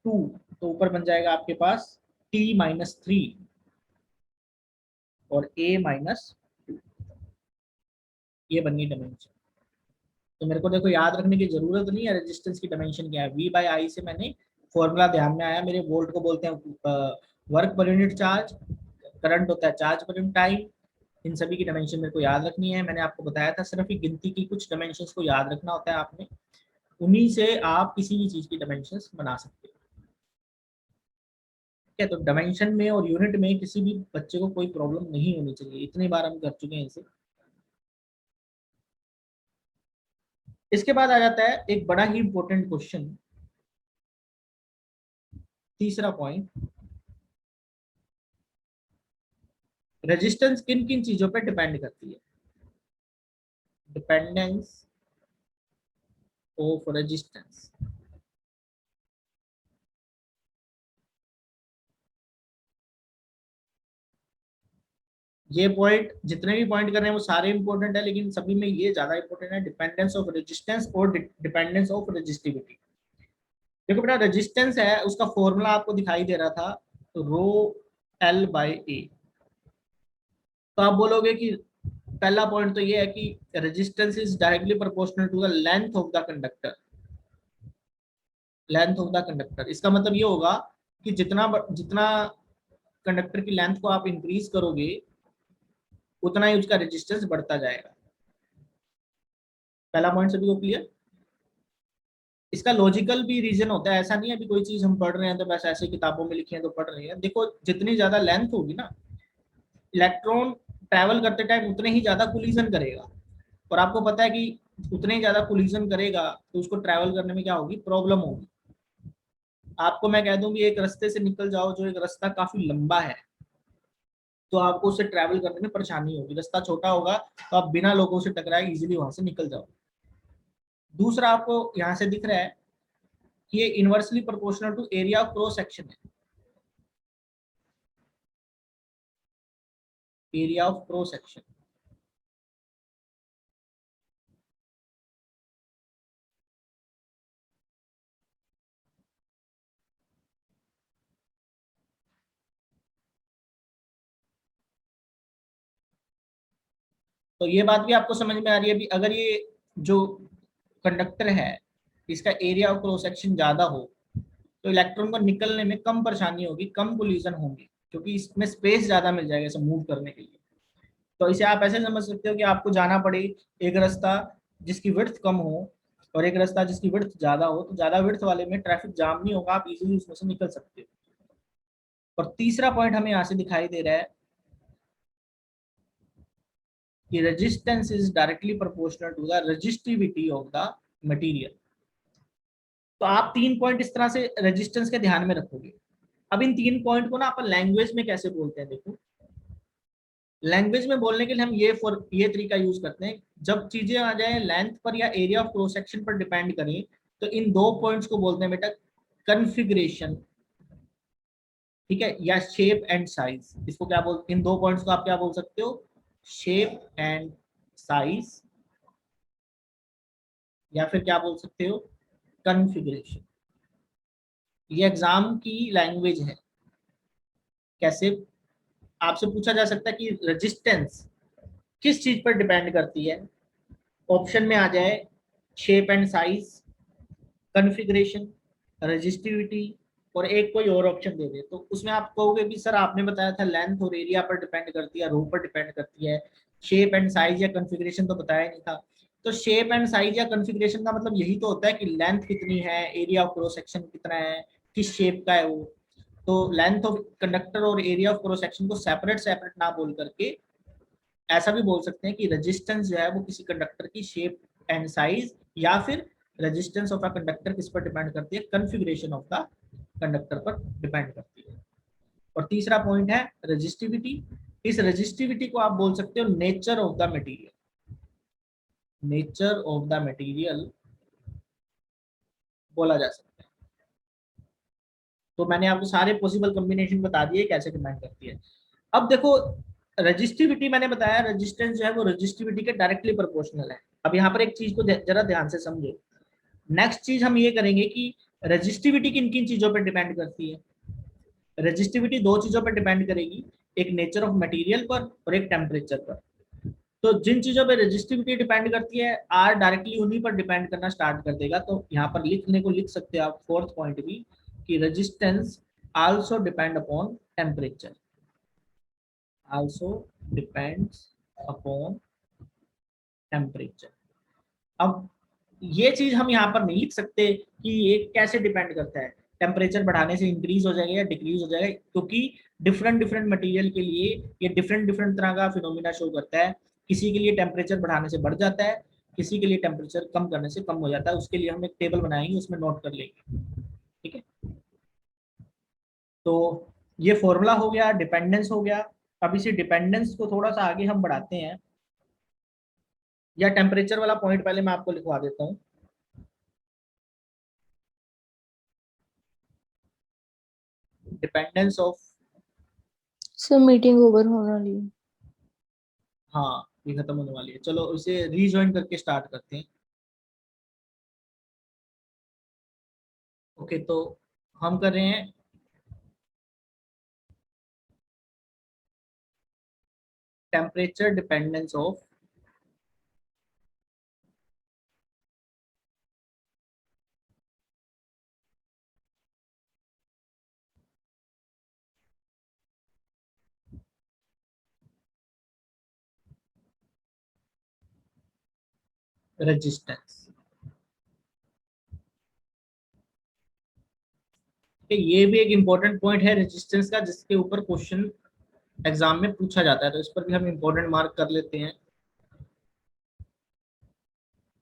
2, तो ऊपर बन जाएगा आपके पास T-3 और a-2। ये बन गई डायमेंशन। तो मेरे को देखो याद रखने की जरूरत नहीं है रेजिस्टेंस की डायमेंशन क्या है। V/I से मैंने फॉर्मूला ध्यान में आया, मेरे वोल्ट को बोलते हैं work per unit charge, current होता है चार्ज पर यूनिट टाइम। इन सभी की डायमेंशन मेरे को याद रखनी है। मैंने आपको बताया था सिर्फ ही गिनती की कुछ डायमेंशंस को याद रखना होता है आपने, उन्हीं से आप किसी भी चीज की डायमेंशंस बना सकते हो। ठीक है, तो डायमेंशन में और यूनिट में किसी भी बच्चे को कोई प्रॉब्लम नहीं होनी चाहिए, इतनी बार हम कर चुके हैं इसे। इसके बाद आ जाता है एक बड़ा ही इंपॉर्टेंट क्वेश्चन, तीसरा पॉइंट, रेजिस्टेंस किन किन चीजों पे डिपेंड करती है? Dependence of resistance. ये पॉइंट, जितने भी पॉइंट कर रहे हैं वो सारे इंपॉर्टेंट है, लेकिन सभी में ये ज्यादा इंपॉर्टेंट है, डिपेंडेंस ऑफ रेजिस्टेंस और डिपेंडेंस ऑफ रेजिस्टिविटी। देखो बेटा, रेजिस्टेंस है उसका फॉर्मूला आपको दिखाई दे रहा था, ρL/A। तो आप बोलोगे कि पहला पॉइंट तो ये है कि resistance is directly proportional to the length of the conductor. Length of the conductor, इसका मतलब ये होगा कि जितना जितना कंडक्टर की लेंथ को आप इंक्रीज करोगे उतना ही उसका रेजिस्टेंस बढ़ता जाएगा। पहला पॉइंट सभी को क्लियर? इसका लॉजिकल भी रीजन होता है, ऐसा नहीं है अभी कोई चीज हम पढ़ रहे हैं तो बस ऐसे किताबों में लिखी है तो पढ़ रहे हैं। देखो जितनी ज्यादा लेंथ होगी ना, इलेक्ट्रॉन ट्रैवल करते टाइम उतने ही ज्यादा कोलिजन करेगा, और आपको पता है कि उतने ही ज्यादा कोलिजन करेगा तो उसको ट्रैवल करने में क्या होगी? प्रॉब्लम होगी। आपको मैं कह दूं कि एक रास्ते से निकल जाओ जो एक रास्ता काफी लंबा है, तो आपको उससे ट्रैवल करने में परेशानी होगी। रास्ता छोटा होगा तो आप बिना लोगों से टकराए इजीली वहां से निकल जाओ। दूसरा आपको यहाँ से दिख रहा है कि ये inversely proportional to area of cross section है। एरिया ऑफ क्रॉस सेक्शन, तो ये बात भी आपको समझ में आ रही है भी, अगर ये जो कंडक्टर है इसका एरिया ऑफ क्रॉस सेक्शन ज्यादा हो तो इलेक्ट्रॉन को निकलने में कम परेशानी होगी, कम कोलिजन होंगे, क्योंकि इसमें स्पेस ज्यादा मिल जाएगा इसे मूव करने के लिए। तो इसे आप ऐसे समझ सकते हो कि आपको जाना पड़े एक रास्ता जिसकी विड्थ कम हो और एक रास्ता जिसकी विड्थ ज्यादा हो, तो ज्यादा विड्थ वाले में ट्रैफिक जाम नहीं होगा, आप इजीली उसमें से निकल सकते हो। और तीसरा पॉइंट हमें यहाँ से दिखाई दे रहा है कि resistance is directly proportional to the resistivity of the material. तो आप 3 पॉइंट इस तरह से रेजिस्टेंस के ध्यान में रखोगे। अब इन 3 पॉइंट को ना अपन लैंग्वेज में कैसे बोलते हैं, देखो लैंग्वेज में बोलने के लिए हम ये तरीका यूज करते हैं, जब चीजें आ जाए लेंथ पर या एरिया ऑफ क्रॉस सेक्शन पर डिपेंड करें, तो इन 2 पॉइंट्स को बोलते हैं बेटा कन्फिग्रेशन, ठीक है, या शेप एंड साइज। इसको क्या बोल, इन 2 पॉइंट्स को आप क्या बोल सकते हो? शेप एंड साइज, या फिर क्या बोल सकते हो? कन्फिग्रेशन। ये एग्जाम की लैंग्वेज है। कैसे? आपसे पूछा जा सकता है कि रेजिस्टेंस किस चीज पर डिपेंड करती है, ऑप्शन में आ जाए shape and size, configuration, resistivity, और एक कोई और ऑप्शन दे दे, तो उसमें आप कहोगे कि सर आपने बताया था लेंथ और एरिया पर डिपेंड करती है, रो पर डिपेंड करती है, शेप एंड साइज या कॉन्फ़िगरेशन तो बताया नहीं था। तो शेप एंड साइज या कॉन्फ़िगरेशन का मतलब यही तो होता है कि लेंथ कितनी है, एरिया ऑफ क्रॉस सेक्शन कितना है, किस शेप का है वो। तो लेंथ ऑफ कंडक्टर और एरिया ऑफ क्रॉस सेक्शन को सेपरेट सेपरेट ना बोल करके ऐसा भी बोल सकते हैं कि रेजिस्टेंस जो है वो किसी कंडक्टर की शेप एंड साइज, या फिर रेजिस्टेंस ऑफ अ कंडक्टर किस पर डिपेंड करती है, कॉन्फ़िगरेशन ऑफ द कंडक्टर पर डिपेंड करती है। और तीसरा पॉइंट है रेजिस्टिविटी। इस रेजिस्टिविटी को आप बोल सकते हो nature of the material, nature of the material बोला जा सकता है। तो मैंने आपको सारे पॉसिबल कॉम्बिनेशन बता दिए कैसे डिपेंड करती है। अब देखो रजिस्टिविटी मैंने बताया, रेजिस्टेंस जो है वो रजिस्टिविटी के डायरेक्टली प्रोपोर्शनल है। अब यहाँ पर एक चीज को जरा ध्यान से समझो। नेक्स्ट चीज हम ये करेंगे कि रजिस्टिविटी किन किन चीजों पर डिपेंड करती है। रजिस्टिविटी दो चीजों पर डिपेंड करेगी, एक नेचर ऑफ मटेरियल पर और एक टेम्परेचर पर। तो जिन चीजों पे रेजिस्टिविटी डिपेंड करती है, आर डायरेक्टली उन्हीं पर डिपेंड करना स्टार्ट कर देगा। तो यहाँ पर लिखने को लिख सकते हो आप फोर्थ पॉइंट भी कि resistance also depend upon temperature, also depends upon temperature. अब ये चीज हम यहाँ पर नहीं लिख सकते कि ये कैसे डिपेंड करता है, टेम्परेचर बढ़ाने से इंक्रीज हो जाएगा या डिक्रीज हो जाएगा, क्योंकि डिफरेंट डिफरेंट मटेरियल के लिए ये डिफरेंट डिफरेंट तरह का फिनोमिना शो करता है। किसी के लिए टेम्परेचर बढ़ाने से बढ़ जाता है, किसी के लिए टेम्परेचर कम करने से कम हो जाता है। उसके लिए हम एक टेबल बनाएंगे, उसमें नोट कर लेंगे। ठीक है, तो ये फॉर्मूला हो गया, डिपेंडेंस हो गया। अब इसी डिपेंडेंस को थोड़ा सा आगे हम बढ़ाते हैं, या टेम्परेचर वाला पॉइंट पहले मैं आपको लिखवा देता हूँ। Dependence of, sir meeting over होने वाली है। हाँ ये खत्म होने वाली है, चलो इसे रीजॉइन करके स्टार्ट करते हैं। ओके, तो हम कर रहे हैं टेम्परेचर डिपेंडेंस ऑफ रेजिस्टेंस। ये भी एक इंपॉर्टेंट पॉइंट है रेजिस्टेंस का, जिसके ऊपर क्वेश्चन एग्जाम में पूछा जाता है, तो इस पर भी हम इंपॉर्टेंट मार्क कर लेते हैं।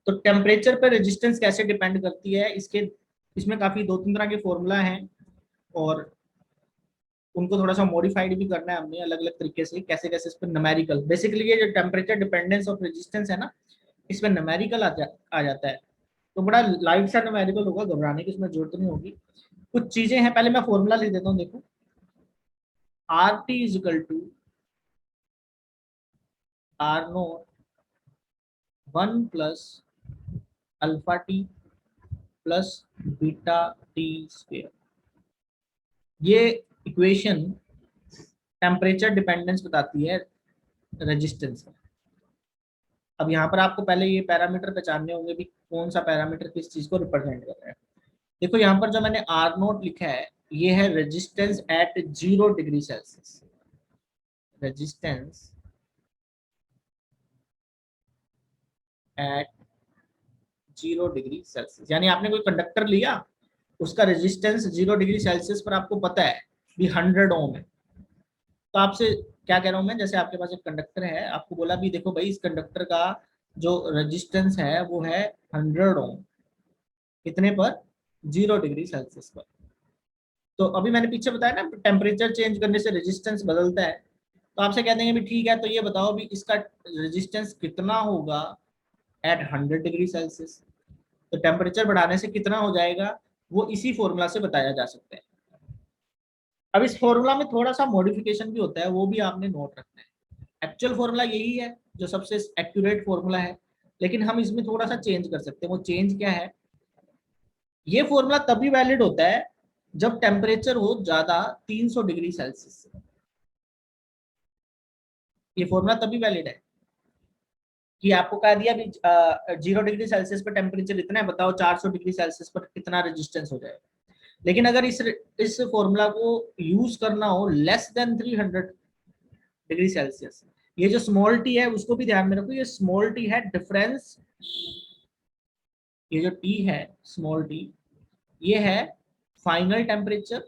तो टेम्परेचर पर रेजिस्टेंस कैसे डिपेंड करती है, इसके इसमें काफी दो तीन तरह के फॉर्मूला हैं, और उनको थोड़ा सा मॉडिफाइड भी करना है हमने अलग अलग तरीके से, कैसे कैसे इस पर न्यूमेरिकल, बेसिकली ये जो टेम्परेचर डिपेंडेंस ऑफ रेजिस्टेंस है ना, इसमें न्यूमेरिकल आ जाता है। तो बड़ा लाइट सा न्यूमेरिकल होगा, घबराने की इसमें जरूरत नहीं होगी। कुछ चीजें हैं, पहले मैं फॉर्मूला लिख देता हूँ, देखो R T is equal to R naught 1 + alpha T plus beta T square. ये इक्वेशन टेम्परेचर डिपेंडेंस बताती है रेजिस्टेंस का। अब यहाँ पर आपको पहले ये पैरामीटर पहचानने होंगे भी कौन सा पैरामीटर किस चीज को रिप्रेजेंट कर रहा है। देखो यहाँ पर जो मैंने आर नोट लिखा है, ये है resistance at 0 degree Celsius, resistance at 0 degree Celsius. यानी आपने कोई कंडक्टर लिया, उसका रेजिस्टेंस 0 डिग्री सेल्सियस पर आपको पता है भी 100 ओम है। तो आपसे क्या कह रहा हूं मैं, जैसे आपके पास एक कंडक्टर है, आपको बोला भी देखो भाई इस कंडक्टर का जो रेजिस्टेंस है वो है 100 ओम, कितने पर, 0 डिग्री सेल्सियस पर। तो अभी मैंने पीछे बताया ना टेम्परेचर चेंज करने से रेजिस्टेंस बदलता है। तो आपसे कह देंगे भी ठीक है, तो ये बताओ भी इसका रेजिस्टेंस कितना होगा एट 100 डिग्री सेल्सियस। तो टेम्परेचर बढ़ाने से कितना हो जाएगा, वो इसी फॉर्मूला से बताया जा सकता है। अब इस फॉर्मूला में थोड़ा सा मॉडिफिकेशन भी होता है, वो भी आपने नोट रखना है। एक्चुअल फॉर्मूला यही है जो सबसे एक्यूरेट फॉर्मूला है, लेकिन हम इसमें थोड़ा सा चेंज कर सकते हैं। वो चेंज क्या है, ये फॉर्मूला तभी वैलिड होता है जब टेम्परेचर हो ज्यादा 300 डिग्री सेल्सियस से। ये फॉर्मूला तभी वैलिड है कि आपको कह दिया कि 0 डिग्री सेल्सियस पर टेम्परेचर इतना है, बताओ 400 डिग्री सेल्सियस पर कितना रेजिस्टेंस हो जाएगा। लेकिन अगर इस फॉर्मूला को यूज करना हो लेस देन 300 डिग्री सेल्सियस, ये जो स्मॉल टी है उसको भी ध्यान में रखो, ये स्मॉल टी है डिफरेंस, ये जो टी है स्मॉल टी ये है फाइनल टेम्परेचर,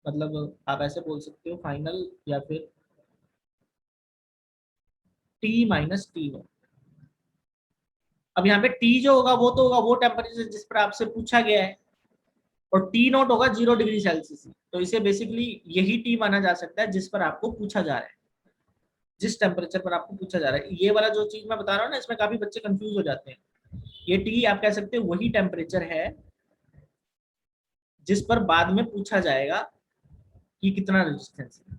मतलब आप ऐसे बोल सकते हो फाइनल, या फिर टी माइनस टी नो। अब यहाँ पे टी जो होगा वो तो होगा वो टेम्परेचर जिस पर आपसे पूछा गया है, और टी नॉट होगा 0 डिग्री सेल्सियस। तो इसे बेसिकली यही टी माना जा सकता है जिस पर आपको पूछा जा रहा है, जिस टेम्परेचर पर आपको पूछा जा रहा है। ये वाला जो चीज मैं बता रहा हूँ ना, इसमें काफी बच्चे कंफ्यूज हो जाते हैं। ये टी आप कह सकते हो वही टेम्परेचर है जिस पर बाद में पूछा जाएगा कि कितना रेजिस्टेंस है।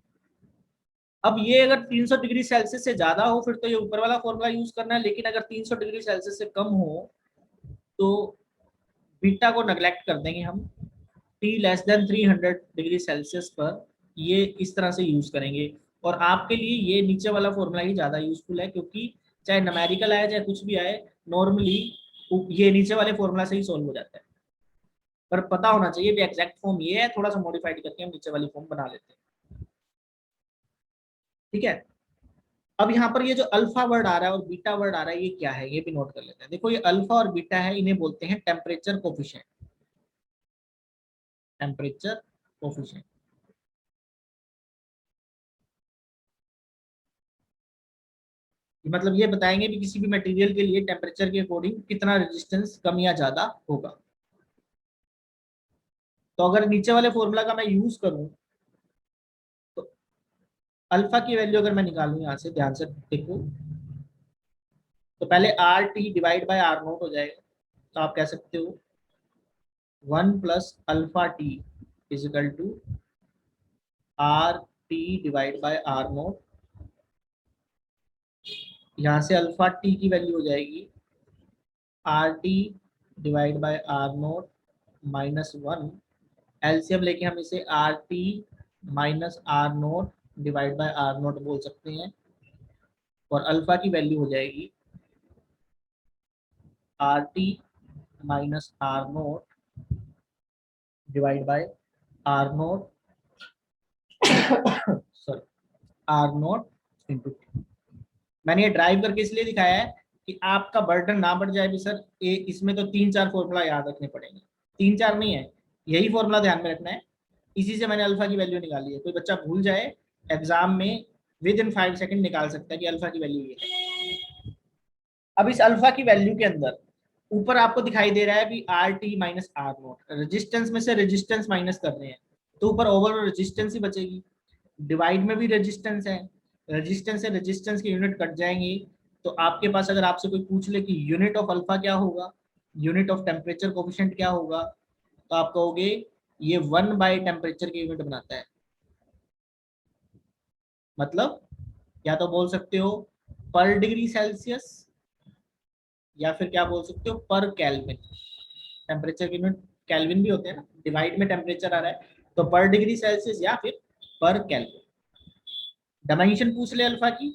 अब ये अगर 300 डिग्री सेल्सियस से ज्यादा हो फिर तो ये ऊपर वाला फॉर्मूला यूज करना है, लेकिन अगर 300 डिग्री सेल्सियस से कम हो तो बीटा को नेग्लेक्ट कर देंगे हम, T less than 300 degree Celsius पर ये इस तरह से यूज करेंगे। और आपके लिए ये नीचे वाला फॉर्मूला ही ज्यादा यूजफुल है, क्योंकि चाहे न्यूमेरिकल आए चाहे कुछ भी आए, नॉर्मली ये नीचे वाले फॉर्मूला से ही सॉल्व हो जाता है। पर पता होना चाहिए भी एग्जैक्ट फॉर्म ये है, थोड़ा सा मॉडिफाइड करके हम नीचे वाली फॉर्म बना लेते हैं। ठीक है। अब यहाँ पर ये जो अल्फा वर्ड आ रहा है और बीटा वर्ड आ रहा है ये क्या है, ये भी नोट कर लेते हैं। देखो ये अल्फा और बीटा है, इन्हें बोलते हैं टेम्परेचर कोफिशिएंट, टेम्परेचर कोफिशिएंट। मतलब ये बताएंगे कि किसी भी मटेरियल के लिए टेम्परेचर के अकॉर्डिंग कितना रेजिस्टेंस कम या ज्यादा होगा। तो अगर नीचे वाले फॉर्मूला का मैं यूज करूं तो अल्फा की वैल्यू अगर मैं निकालूं यहाँ से, ध्यान से देखो, तो पहले R T divide by R naught हो जाएगा। तो आप कह सकते हो 1 + alpha T is equal to R T divide by R naught. यहाँ से अल्फा टी की वैल्यू हो जाएगी R T divide by R naught -1। LCM लेके हम इसे R T minus R naught divide by R naught बोल सकते हैं। और अल्फा की वैल्यू हो जाएगी R T minus R naught divide by R naught sorry R naught into. मैंने ये ड्राइव करके इसलिए दिखाया है कि आपका बर्डन ना बढ़ जाए भी सर, इसमें तो 3-4 फॉर्मूला याद रखने पड़ेंगे। 3-4 नहीं है, यही फॉर्मूला ध्यान में रखना है। इसी से मैंने अल्फा की वैल्यू निकाली है। कोई बच्चा भूल जाए एग्जाम में विद इन 5 सेकंड निकाल सकता है कि अल्फा की वैल्यू ये है। अब इस अल्फा की वैल्यू के अंदर ऊपर आपको दिखाई दे रहा है भी R T minus R naught, resistance में से रेजिस्टेंस माइनस कर रहे हैं तो ऊपर ओवरऑल रेजिस्टेंस ही बचेगी। डिवाइड में भी रेजिस्टेंस है, रेजिस्टेंस से रेजिस्टेंस के यूनिट कट जाएंगे। तो आपके पास अगर आपसे कोई पूछ ले कि यूनिट ऑफ अल्फा क्या होगा, यूनिट ऑफ टेम्परेचर कोफिशिएंट क्या होगा, तो आप कहोगे ये 1/टेम्परेचर के यूनिट बनाता है। मतलब या तो बोल सकते हो पर डिग्री सेल्सियस, या फिर क्या बोल सकते हो पर केल्विन। टेम्परेचर के यूनिट केल्विन भी होते हैं ना, डिवाइड में टेम्परेचर आ रहा है तो पर डिग्री सेल्सियस या फिर पर केल्विन। डायमेंशन पूछ ले अल्फा की,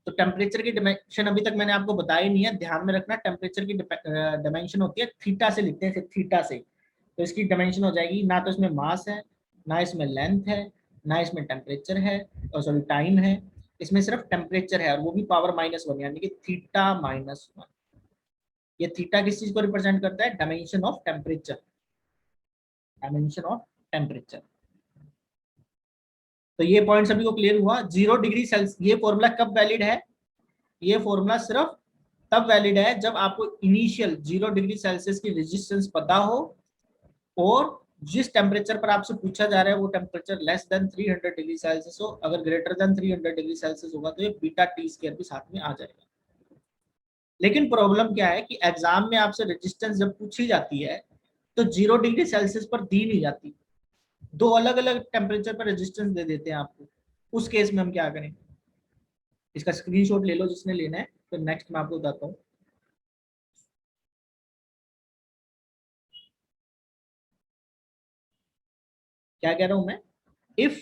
तो टेम्परेचर की डायमेंशन अभी तक मैंने आपको बताया नहीं है, ध्यान में रखना। टेम्परेचर की डायमेंशन होती है थीटा से, लिखते हैं सिर्फ थीटा से। तो इसकी डायमेंशन हो जाएगी, ना तो इसमें मास है, ना इसमें लेंथ है, ना इसमें टेम्परेचर है, और सॉरी टाइम है। इसमें सिर्फ टेम्परेचर है, और वो भी पावर -1, यानी कि थीटा -1। ये थीटा किस चीज को रिप्रेजेंट करता है, dimension of temperature, dimension of temperature. तो ये पॉइंट सभी को क्लियर हुआ। 0 डिग्री सेल्सियस ये फॉर्मूला कब वैलिड है, ये फॉर्मूला सिर्फ तब वैलिड है जब आपको इनिशियल 0 डिग्री सेल्सियस की रेजिस्टेंस पता हो, और जिस टेम्परेचर पर आपसे पूछा जा रहा है वो temperature less than 300 degree Celsius हो। अगर ग्रेटर देन 300 डिग्री सेल्सियस होगा तो ये बीटा टी स्क्वायर भी साथ में आ जाएगा। लेकिन प्रॉब्लम क्या है कि एग्जाम में आपसे रेजिस्टेंस जब पूछी जाती है तो 0 डिग्री सेल्सियस पर दी नहीं जाती, दो अलग अलग टेम्परेचर पर रेजिस्टेंस दे देते हैं आपको। उस केस में हम क्या करें, इसका स्क्रीनशॉट ले लो जिसने लेना है, तो नेक्स्ट मैं आपको बताता हूँ। क्या कह रहा हूं मैं, if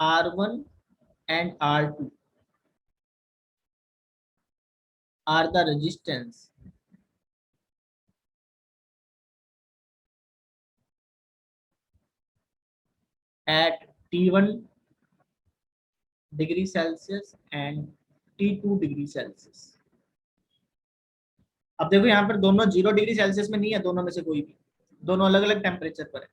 R1 and R2 are the resistance at T1 degree Celsius and T2 degree Celsius. अब देखो यहाँ पर दोनों 0 डिग्री सेल्सियस में नहीं है, दोनों में से कोई भी, दोनों अलग अलग टेम्परेचर पर है।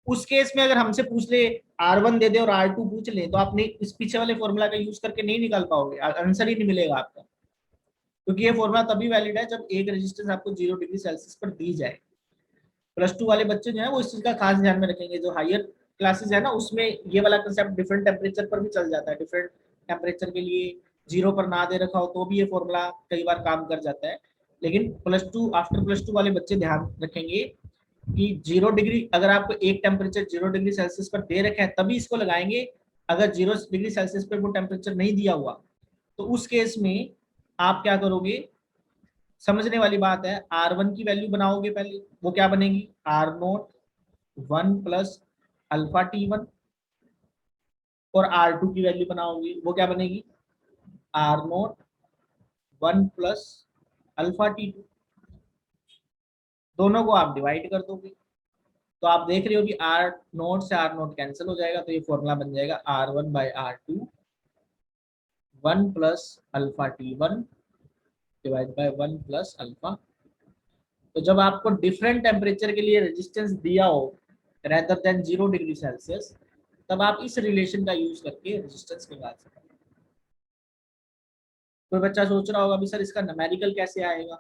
उस केस में अगर हमसे पूछ ले R1 दे दे और R2 पूछ ले, तो आपने इस पीछे वाले फॉर्मूला का यूज करके नहीं निकाल पाओगे, आंसर ही नहीं मिलेगा आपका, क्योंकि ये फॉर्मूला तभी वैलिड है जब एक रेजिस्टेंस आपको 0 डिग्री सेल्सियस पर दी जाए। +2 वाले बच्चे जो है वो इस चीज का खास ध्यान में रखेंगे। जो हायर क्लासेस है ना, उसमें ये वाला कंसेप्ट डिफरेंट टेम्परेचर पर भी चल जाता है। डिफरेंट टेम्परेचर के लिए 0 पर ना दे रखा हो तो भी ये फॉर्मूला कई बार काम कर जाता है। लेकिन +2 आफ्टर +2 वाले बच्चे ध्यान रखेंगे कि 0 डिग्री, अगर आपको एक टेम्परेचर 0 डिग्री सेल्सियस पर दे रखा है तभी इसको लगाएंगे। अगर 0 डिग्री सेल्सियस पर वो टेम्परेचर नहीं दिया हुआ तो उस केस में आप क्या करोगे, समझने वाली बात है। R1 की वैल्यू बनाओगे पहले, वो क्या बनेगी, R0 1 प्लस अल्फा T1, और R2 की वैल्यू बनाओगे वो क्या बनेगी, R0 1 प्लस अल्फा T2। दोनों को आप डिवाइड कर दोगे तो आप देख रहे हो कि R0 से R0 कैंसिल हो जाएगा, तो ये फॉर्मूला बन जाएगा R1/R2 1 plus alpha T1 divide by 1 plus alpha. तो जब आपको डिफरेंट टेम्परेचर के लिए रेजिस्टेंस दिया हो रेदर देन 0 डिग्री सेल्सियस, तब आप इस रिलेशन का यूज करके रेजिस्टेंस निकाल सकते हैं। कोई बच्चा सोच रहा होगा अभी सर इसका न्यूमेरिकल कैसे आएगा,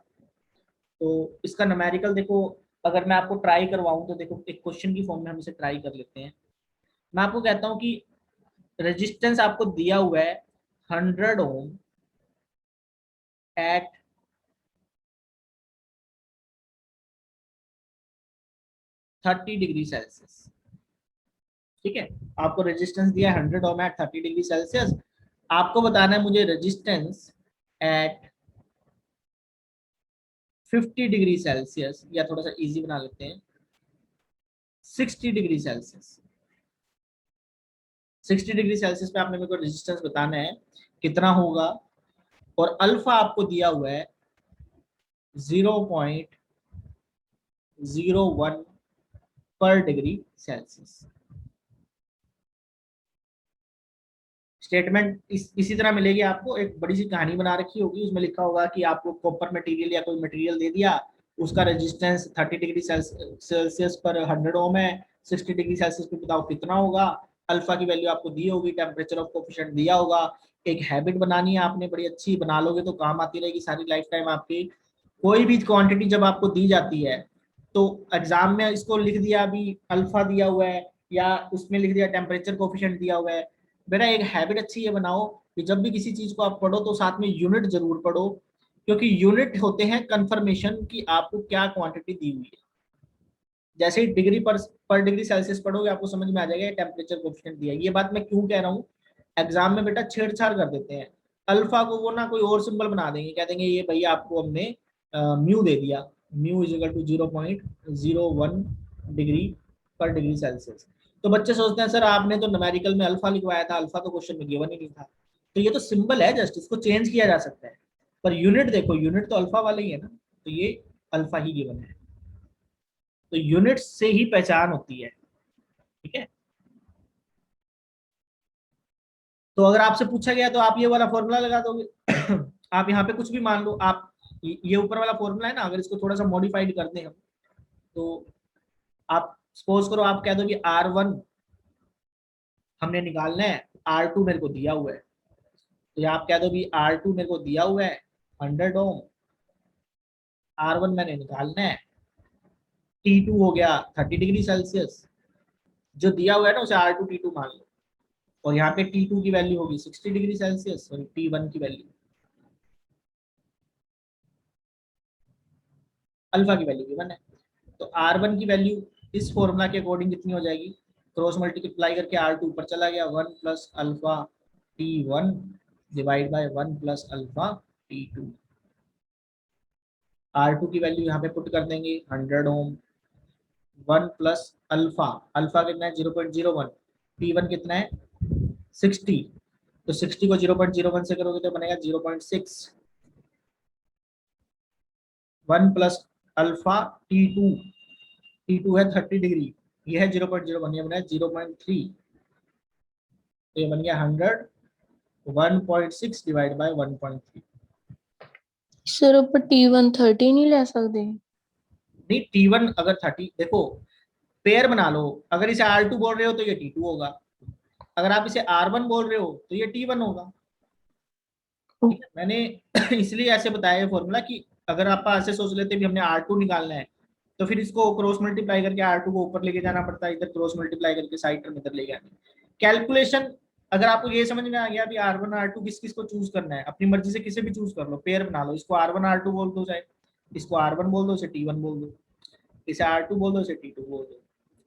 तो इसका न्यूमेरिकल देखो, अगर मैं आपको ट्राई करवाऊं तो देखो एक क्वेश्चन की फॉर्म में हम इसे ट्राई कर लेते हैं। मैं आपको कहता हूं कि रेजिस्टेंस आपको दिया हुआ है 100 ओम एट 30 डिग्री सेल्सियस। ठीक है, आपको रेजिस्टेंस दिया है 100 ओम एट 30 डिग्री सेल्सियस। आपको बताना है मुझे रेजिस्टेंस एट 50 डिग्री सेल्सियस, या थोड़ा सा इजी बना लेते हैं 60 डिग्री सेल्सियस। 60 डिग्री सेल्सियस पे आपने मेरे को रेजिस्टेंस बताना है कितना होगा, और अल्फा आपको दिया हुआ है 0.01 पर डिग्री सेल्सियस। स्टेटमेंट इसी तरह मिलेगी आपको, एक बड़ी सी कहानी बना रखी होगी, उसमें लिखा होगा कि आपको कॉपर मटेरियल या कोई मटेरियल दे दिया, उसका रेजिस्टेंस 30 डिग्री सेल्सियस पर 100 ओम है, 60 डिग्री सेल्सियस पे बताओ कितना होगा। अल्फा की वैल्यू आपको दी होगी, टेम्परेचर ऑफ कोफिशिएंट दिया होगा। एक हैबिट बनानी है आपने, बड़ी अच्छी बना लोगे तो काम आती रहेगी सारी लाइफ टाइम आपकी। कोई भी क्वांटिटी जब आपको दी जाती है तो एग्जाम में इसको लिख दिया अभी अल्फा दिया हुआ है, या उसमें लिख दिया टेम्परेचर कोफिशिएंट दिया हुआ है। बेटा एक हैबिट अच्छी ये बनाओ कि जब भी किसी चीज को आप पढ़ो तो साथ में यूनिट जरूर पढ़ो, क्योंकि यूनिट होते हैं कंफर्मेशन कि आपको क्या क्वांटिटी दी हुई है। जैसे ही डिग्री पर डिग्री सेल्सियस पढ़ोगे आपको समझ में आ जाएगा टेम्परेचर कोफिशिएंट दिया। ये बात मैं क्यों कह रहा हूँ, एग्जाम में बेटा छेड़छाड़ कर देते हैं, अल्फा को वो ना कोई और सिंबल बना देंगे, कह देंगे ये भैया आपको हमने म्यू दे दिया, mu is equal to 0.01 degree per degree Celsius. तो बच्चे सोचते हैं सर आपने तो न्यूमेरिकल में अल्फा लिखवाया था, अल्फा तो क्वेश्चन में गिवन ही नहीं था। तो ये तो सिंबल है जस्ट, इसको चेंज किया जा सकता है, पर यूनिट देखो, यूनिट तो अल्फा वाला ही है ना, तो ये अल्फा ही गिवन है। तो यूनिट से ही पहचान होती है। ठीक है, तो अगर आपसे पूछा गया तो आप ये वाला फॉर्मूला लगा दोगे। आप यहाँ पे कुछ भी मान लो, आप ये ऊपर वाला फॉर्मूला है ना, अगर इसको थोड़ा सा मॉडिफाइड कर दें हम, तो आप सपोज करो आप कह दो कि R1 हमने निकालना है, R2 मेरे को दिया हुआ है, तो आप कह दो भी R2 मेरे को दिया हुआ है 100 ओम, R1 मैंने निकालना है, T2 हो गया 30 डिग्री सेल्सियस, जो दिया हुआ है ना उसे R2 T2 मान लो, और यहाँ पे T2 की वैल्यू होगी 60 डिग्री सेल्सियस और T1 की वैल्यू अल्फा की वैल्यू गिवन है। तो R1 की वैल्यू इस फॉर्मूला के अकॉर्डिंग कितनी हो जाएगी, क्रॉस मल्टीप्लाई करके R2 ऊपर चला गया 1 plus alpha T1 divide by 1 plus alpha T2। R2 की वैल्यू यहाँ पे पुट कर देंगे 100 ओम, 1 प्लस अल्फा, अल्फा कितना है 0.01, T1 कितना है 60, तो 60 को 0.01 से करोगे तो बनेगा 0.6, 1 प्लस अल्फा T2, T2 है 30 डिग्री, ये है 0.01, ये बना है 0.3, तो ये बन गया 100, 1.6 डिवाइड बाय 1.3। सर ਆਪਾਂ T1 30 नहीं ले सकते? नहीं, T1 अगर 30, देखो पेयर बना लो, अगर इसे R2 बोल रहे हो तो ये T2 होगा, अगर आप इसे R1 बोल रहे हो तो ये T1 होगा। ठीक है, मैंने इसलिए ऐसे बताया ये फॉर्मूला कि अगर आप ऐसे सोच लेते भी हमने R2 निकालना है तो फिर इसको क्रॉस मल्टीप्लाई करके R2 को ऊपर लेके जाना पड़ता है, इधर क्रॉस मल्टीप्लाई करके साइड टर्म इधर लेके आनी कैलकुलेशन। अगर आपको ये समझ में आ गया भी R1 R2 किस किस को चूज करना है, अपनी मर्जी से किसे भी चूज कर लो, पेयर बना लो, इसको R1 R2 बोल दो, चाहे इसको R1 बोल दो, इसे T1 बोल दो, इसे R2 बोल दो, इसे T2 बोल दो।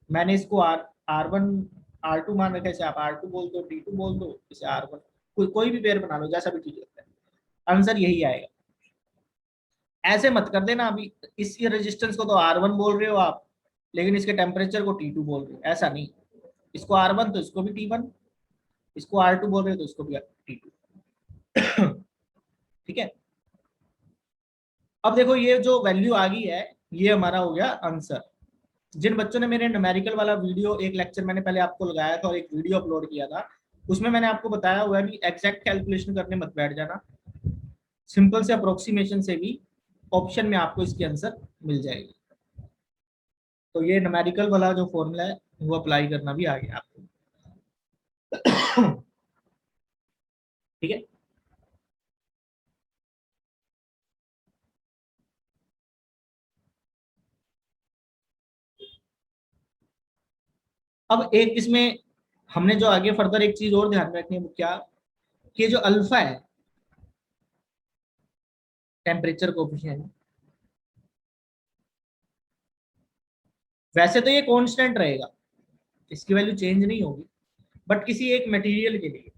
मैंने इसको R1 R2 मान रखा है, इसे आप R2 बोल दो, T2 बोल दो, इसे R1, कोई भी पेयर बना लो, जैसा भी ठीक लगता है, आंसर यही आएगा। ऐसे मत कर देना अभी इस रेजिस्टेंस को तो R1 बोल रहे हो आप, लेकिन इसके टेम्परेचर को T2 बोल रहे हो, ऐसा नहीं। इसको R1 तो इसको भी T1, इसको R2 बोल रहे हो तो इसको भी T2। ठीक है, अब देखो ये जो वैल्यू आ गई है ये हमारा हो गया आंसर। जिन बच्चों ने मेरे न्यूमेरिकल वाला वीडियो, एक लेक्चर मैंने पहले आपको लगाया था और एक वीडियो अपलोड किया था, उसमें मैंने आपको बताया हुआ है कि एग्जैक्ट कैलकुलेशन करने मत बैठ जाना, सिंपल से अप्रोक्सीमेशन से भी ऑप्शन में आपको इसकी आंसर मिल जाएगी। तो ये न्यूमेरिकल वाला जो फॉर्मूला है वो अप्लाई करना भी आ गया आपको। ठीक है, अब एक इसमें हमने जो आगे फर्दर एक चीज और ध्यान में रखनी है, वो क्या, कि जो अल्फा है टेम्परेचर कोफिशिएंट, वैसे तो ये कांस्टेंट रहेगा, इसकी वैल्यू चेंज नहीं होगी, बट किसी एक मटेरियल के लिए,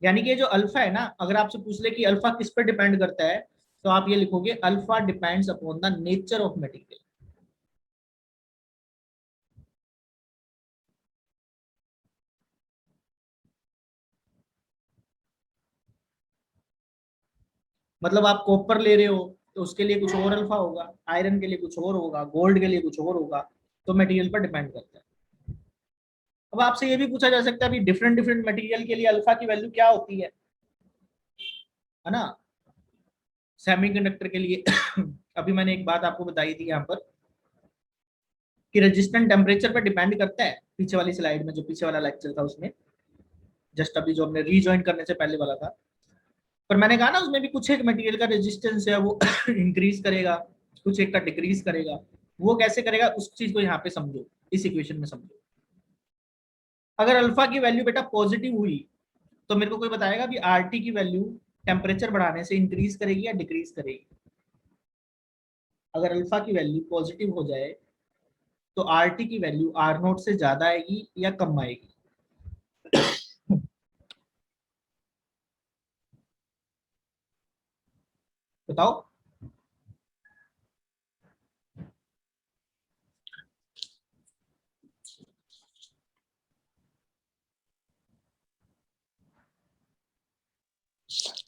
यानी कि जो अल्फा है ना, अगर आपसे पूछ ले कि अल्फा किस पर डिपेंड करता है, तो आप ये लिखोगे alpha depends upon the nature of material. मतलब आप कॉपर ले रहे हो तो उसके लिए कुछ और अल्फा होगा, आयरन के लिए कुछ और होगा, गोल्ड के लिए कुछ और होगा, तो मटेरियल पर डिपेंड करता है। अब आपसे ये भी पूछा जा सकता है अभी डिफरेंट डिफरेंट मटेरियल के लिए अल्फा की वैल्यू क्या होती है ना। सेमीकंडक्टर के लिए अभी मैंने एक बात आपको बताई थी यहाँ पर कि रेजिस्टेंट टेम्परेचर पर डिपेंड करता है, पीछे वाली स्लाइड में जो पीछे वाला लेक्चर था उसमें, जस्ट अभी जो हमने रीजॉइन करने से पहले वाला था, पर मैंने कहा ना उसमें भी कुछ एक मटेरियल का रेजिस्टेंस है वो इंक्रीज करेगा, कुछ एक का डिक्रीज करेगा। वो कैसे करेगा उस चीज को यहाँ पे समझो, इस इक्वेशन में समझो। अगर अल्फा की वैल्यू बेटा पॉजिटिव हुई तो मेरे को कोई बताएगा भी आरटी की वैल्यू टेम्परेचर बढ़ाने से इंक्रीज करेगी या डिक्रीज करेगी। अगर अल्फा की वैल्यू पॉजिटिव हो जाए तो आरटी की वैल्यू आर नोट से ज्यादा आएगी या कम आएगी। बताओ।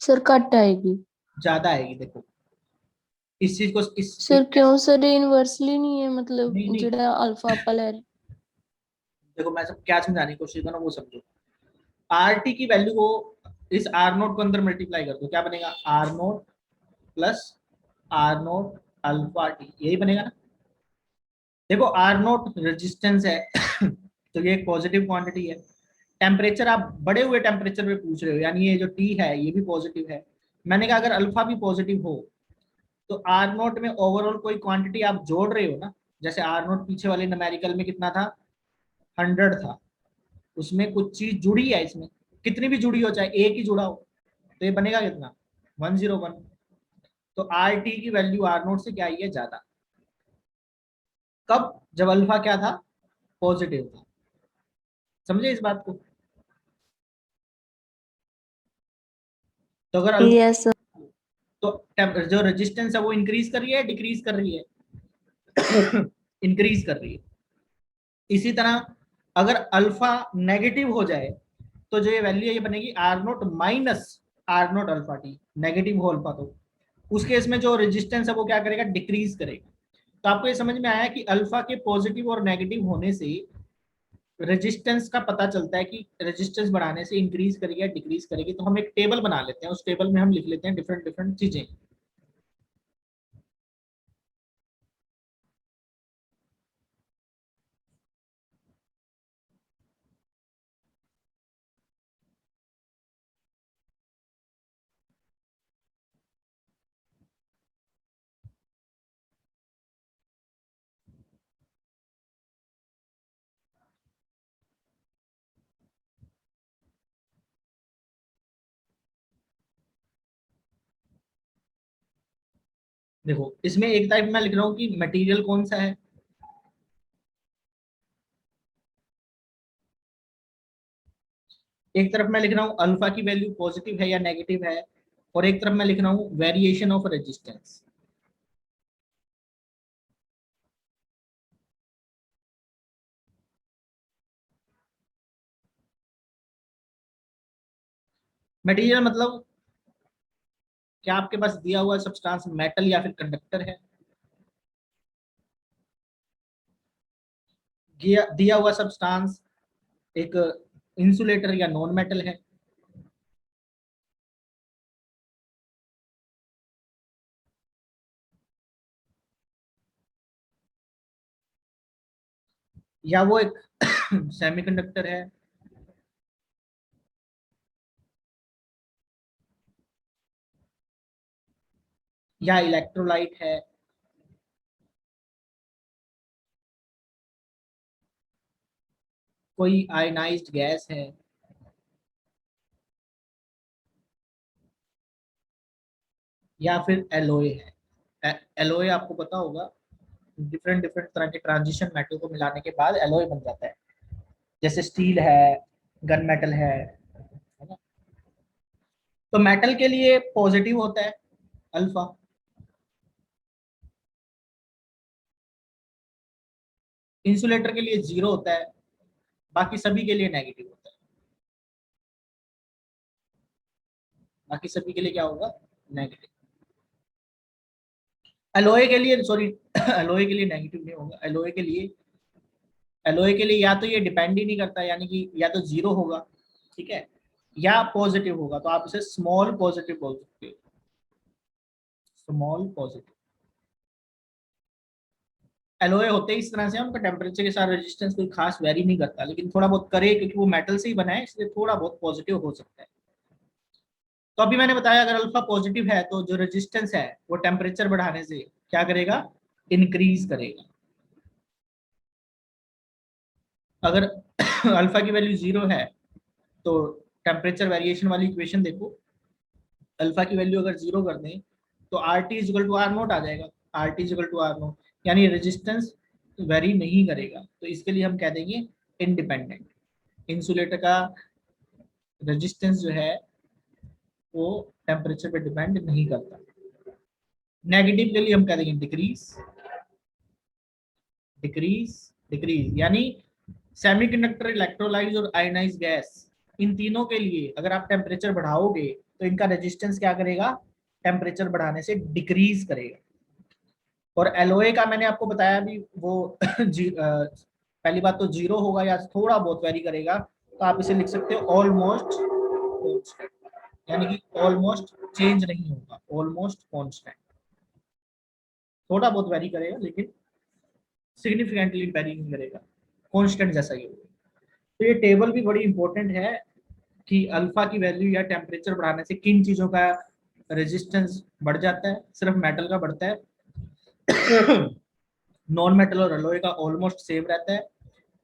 सर घट आएगी। ज्यादा आएगी। देखो इस चीज को सर क्यों सर इनवर्सली नहीं है, मतलब नहीं नहीं, जेड़ा अल्फा आप ले रहे? देखो मैं सब क्या समझाने की कोशिश कर रहा हूँ वो समझो। आर टी की वैल्यू को इस आर नोट को अंदर मल्टीप्लाई कर दो, क्या बनेगा, R naught plus R naught alpha T, यही बनेगा ना। देखो आर नोट रेजिस्टेंस है तो ये एक पॉजिटिव क्वांटिटी है। टेम्परेचर आप बढ़े हुए टेम्परेचर पे पूछ रहे हो, यानी ये जो टी है ये भी पॉजिटिव है। मैंने कहा अगर अल्फा भी पॉजिटिव हो तो आर नोट में ओवरऑल कोई क्वांटिटी आप जोड़ रहे हो ना, जैसे आर नोट पीछे वाले न्यूमेरिकल में कितना था, 100 था, उसमें कुछ चीज जुड़ी है, इसमें कितनी भी जुड़ी हो, चाहे एक ही जुड़ा हो, तो ये बनेगा कितना, 101। तो आर टी की वैल्यू आर नोट से क्या आई है, ज्यादा। कब, जब अल्फा क्या था, पॉजिटिव था। समझे इस बात को। तो अगर अल्फा, यस सर। तो जो रेजिस्टेंस है वो इंक्रीज कर रही है डिक्रीज कर रही है, इंक्रीज कर रही है। इसी तरह अगर अल्फा नेगेटिव हो जाए तो जो ये वैल्यू है ये बनेगी R naught minus R naught alpha T, negative हो अल्फा तो उस केस में जो रेजिस्टेंस है वो क्या करेगा, डिक्रीज करेगा। तो आपको ये समझ में आया कि अल्फा के पॉजिटिव और नेगेटिव होने से रेजिस्टेंस का पता चलता है कि रेजिस्टेंस बढ़ाने से इंक्रीज करेगी या डिक्रीज करेगी। तो हम एक टेबल बना लेते हैं, उस टेबल में हम लिख लेते हैं डिफरेंट डिफरेंट चीजें। देखो इसमें एक टाइप मैं लिख रहा हूँ कि मटेरियल कौन सा है, एक तरफ मैं लिख रहा हूँ अल्फा की वैल्यू पॉजिटिव है या नेगेटिव है, और एक तरफ मैं लिख रहा हूँ वेरिएशन ऑफ रेजिस्टेंस। मटेरियल मतलब क्या आपके पास दिया हुआ सब्सटेंस मेटल या फिर कंडक्टर है, दिया हुआ सब्सटेंस एक इंसुलेटर या नॉन मेटल है, या वो एक सेमीकंडक्टर है, या इलेक्ट्रोलाइट है, कोई आयनाइज्ड गैस है, या फिर एलोय है। एलोय आपको पता होगा, डिफरेंट डिफरेंट तरह के ट्रांजिशन मेटल को मिलाने के बाद एलोय बन जाता है, जैसे स्टील है, गन मेटल है ना। तो मेटल के लिए पॉजिटिव होता है अल्फा, इंसुलेटर के लिए जीरो होता है, बाकी सभी के लिए नेगेटिव होता है, बाकी सभी के लिए क्या होगा, नेगेटिव। एलोय के लिए सॉरी एलोय के लिए नेगेटिव नहीं होगा, एलोय के लिए या तो ये डिपेंड ही नहीं करता, यानी कि या तो जीरो होगा, ठीक है, या पॉजिटिव होगा, तो आप इसे स्मॉल पॉजिटिव बोल सकते हो, स्मॉल पॉजिटिव। एलोय होते ही इस तरह से हैं, उनका टेम्परेचर के साथ रेजिस्टेंस कोई खास वेरी नहीं करता, लेकिन थोड़ा बहुत करे क्योंकि वो मेटल से ही बना है, इसलिए थोड़ा बहुत पॉजिटिव हो सकता है। तो अभी मैंने बताया अगर अल्फा पॉजिटिव है तो जो रेजिस्टेंस है वो टेम्परेचर बढ़ाने से क्या करेगा, इंक्रीज करेगा। अगर अल्फा की वैल्यू जीरो है तो टेम्परेचर वेरिएशन वाली इक्वेशन देखो, अल्फा की वैल्यू अगर जीरो कर दें तो R T is equal to R naught आ जाएगा, R T is equal to R naught, यानी रेजिस्टेंस वेरी नहीं करेगा, तो इसके लिए हम कह देंगे इंडिपेंडेंट। इंसुलेटर का रेजिस्टेंस जो है वो टेम्परेचर पे डिपेंड नहीं करता। नेगेटिव के लिए हम कह देंगे डिक्रीज, डिक्रीज, डिक्रीज, यानी सेमीकंडक्टर, इलेक्ट्रोलाइट और आयनाइज गैस, इन तीनों के लिए अगर आप टेम्परेचर बढ़ाओगे तो इनका रेजिस्टेंस क्या करेगा, टेम्परेचर बढ़ाने से डिक्रीज करेगा। और एलओए का मैंने आपको बताया भी वो पहली बात तो जीरो होगा या थोड़ा बहुत वेरी करेगा, तो आप इसे लिख सकते हो ऑलमोस्ट कांस्टेंट, यानी कि ऑलमोस्ट चेंज नहीं होगा, ऑलमोस्ट कांस्टेंट, थोड़ा बहुत वेरी करेगा लेकिन सिग्निफिकेंटली वेरी नहीं करेगा, कांस्टेंट जैसा ही होगा। तो ये टेबल भी बड़ी इंपॉर्टेंट है कि अल्फा की वैल्यू या टेम्परेचर बढ़ाने से किन चीजों का रेजिस्टेंस बढ़ जाता है, सिर्फ मेटल का बढ़ता है, नॉन मेटल और एलॉय का ऑलमोस्ट सेम रहता है,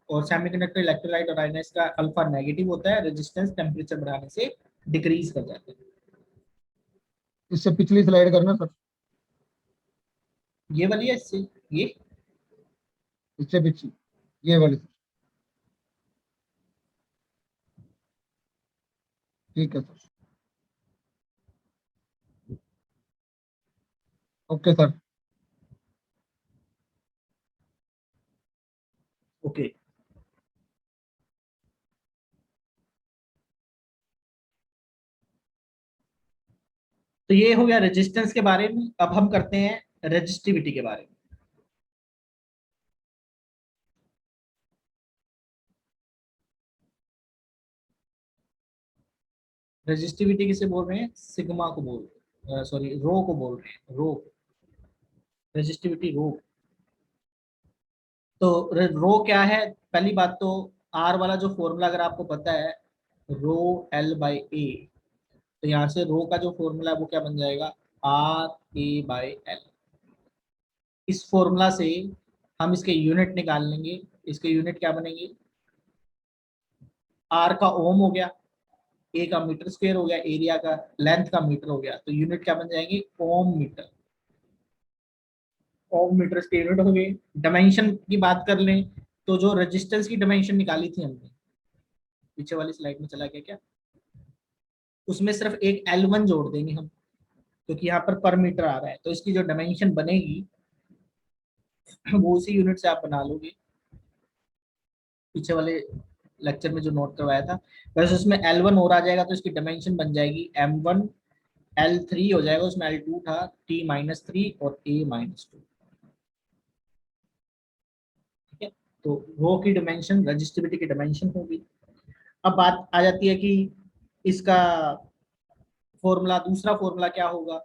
और सेमीकंडक्टर, इलेक्ट्रोलाइट और आयनाइज का अल्फा नेगेटिव होता है, रेजिस्टेंस टेम्परेचर बढ़ाने से डिक्रीज कर जाता है। इससे पिछली स्लाइड करना सर, ये वाली है इससे, ये इससे पिछली, ये वाली सर। ठीक है सर, ओके सर। ओके। तो ये हो गया रेजिस्टेंस के बारे में, अब हम करते हैं रेजिस्टिविटी के बारे में। रेजिस्टिविटी किसे बोल रहे हैं? सिग्मा को बोल रहे हैं, सॉरी रो को बोल रहे हैं, रो, रेजिस्टिविटी रो। तो रो क्या है? पहली बात तो आर वाला जो फॉर्मूला अगर आपको पता है, रो एल बाई ए, तो यहाँ से रो का जो फॉर्मूला है वो क्या बन जाएगा? R A by L. इस फॉर्मूला से हम इसके यूनिट निकाल लेंगे। इसके यूनिट क्या बनेंगे? आर का ओम हो गया, ए का मीटर स्क्वायर हो गया, एरिया का लेंथ का मीटर हो गया, तो यूनिट क्या बन जाएंगे? ओम मीटर। ओम मीटर के यूनिट हो गए। डायमेंशन की बात कर लें तो जो रेजिस्टेंस की डायमेंशन निकाली थी हमने, पीछे वाली स्लाइड में चला गया क्या? उसमें सिर्फ एक L1 जोड़ देंगे हम, क्योंकि यहाँ पर मीटर आ रहा है, तो इसकी जो डायमेंशन बनेगी वो उसी यूनिट से आप बना लोगे, पीछे वाले लेक्चर में जो नोट करवाया था। वैसे उसमें L1 और आ जाएगा तो इसकी डायमेंशन बन जाएगी M1, L3 हो जाएगा, उसमें L2 था, T-3 और A-2। ठीक है, तो रो की डायमेंशन रजिस्टिविटी की डायमेंशन होगी। अब बात आ जाती है कि इसका फॉर्मूला, दूसरा फॉर्मूला क्या होगा?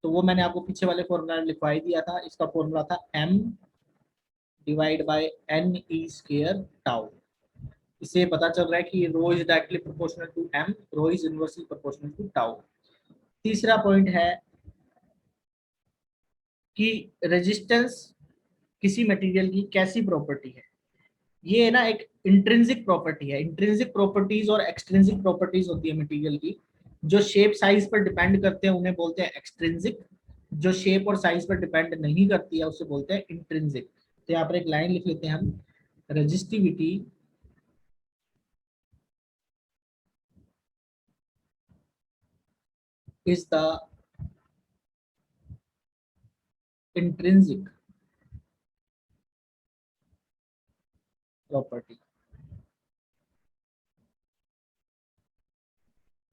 तो वो मैंने आपको पीछे वाले फॉर्मूला में लिखवा ही दिया था। इसका फॉर्मूला था m divide by n e square tau. इससे पता चल रहा है कि rho is directly proportional to m, rho is inversely proportional to tau. तीसरा पॉइंट है कि रेजिस्टेंस किसी मटेरियल की कैसी प्रॉपर्टी है? ये ना एक इंट्रिंसिक प्रॉपर्टी है। इंट्रिंसिक प्रॉपर्टीज और एक्सट्रिंसिक प्रॉपर्टीज होती है मटेरियल की। जो शेप साइज पर डिपेंड करते हैं उन्हें बोलते हैं एक्सट्रिंसिक, जो शेप और साइज पर डिपेंड नहीं करती है उसे बोलते हैं इंट्रिंसिक। तो यहाँ पर एक लाइन लिख लेते हैं हम, resistivity is the intrinsic property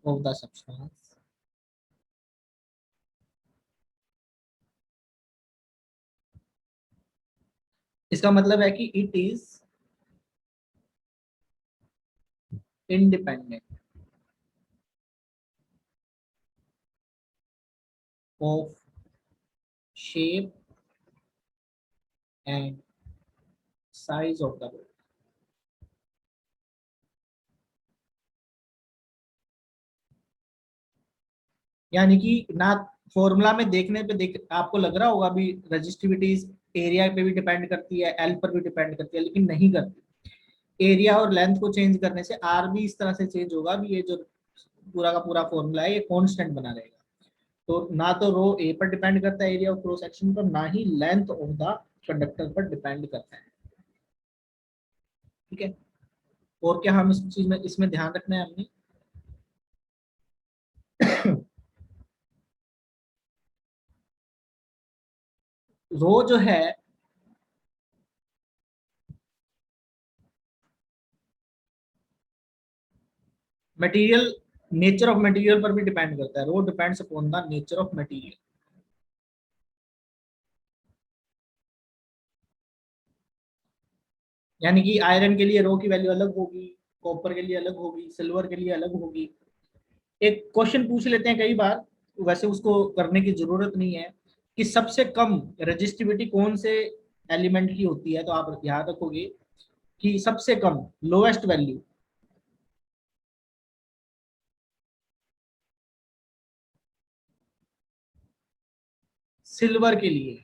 of the substance इसका मतलब है कि it is independent of shape and size of the body. यानी कि ना फॉर्मूला में देखने पे आपको लग रहा होगा अभी रजिस्टिविटी एरिया पे भी डिपेंड करती है, एल पर भी डिपेंड करती है, लेकिन नहीं करती। एरिया और लेंथ को चेंज करने से आर भी इस तरह से चेंज होगा भी, ये जो पूरा का पूरा फॉर्मूला है ये कांस्टेंट बना रहेगा। तो ना तो रो ए पर डिपेंड करता है एरिया ऑफ क्रॉस सेक्शन पर, ना ही लेंथ ऑफ द कंडक्टर पर डिपेंड करता है। ठीक है, और क्या हम इस चीज में इसमें ध्यान रखना है हमने? रो जो है मटेरियल, नेचर ऑफ मटेरियल पर भी डिपेंड करता है। Rho depends upon the nature of material. यानी कि आयरन के लिए रो की वैल्यू अलग होगी, कॉपर के लिए अलग होगी, सिल्वर के लिए अलग होगी। एक क्वेश्चन पूछ लेते हैं कई बार, वैसे उसको करने की जरूरत नहीं है, कि सबसे कम रेजिस्टिविटी कौन से एलिमेंट की होती है? तो आप याद रखोगे कि सबसे कम, लोएस्ट वैल्यू सिल्वर के लिए,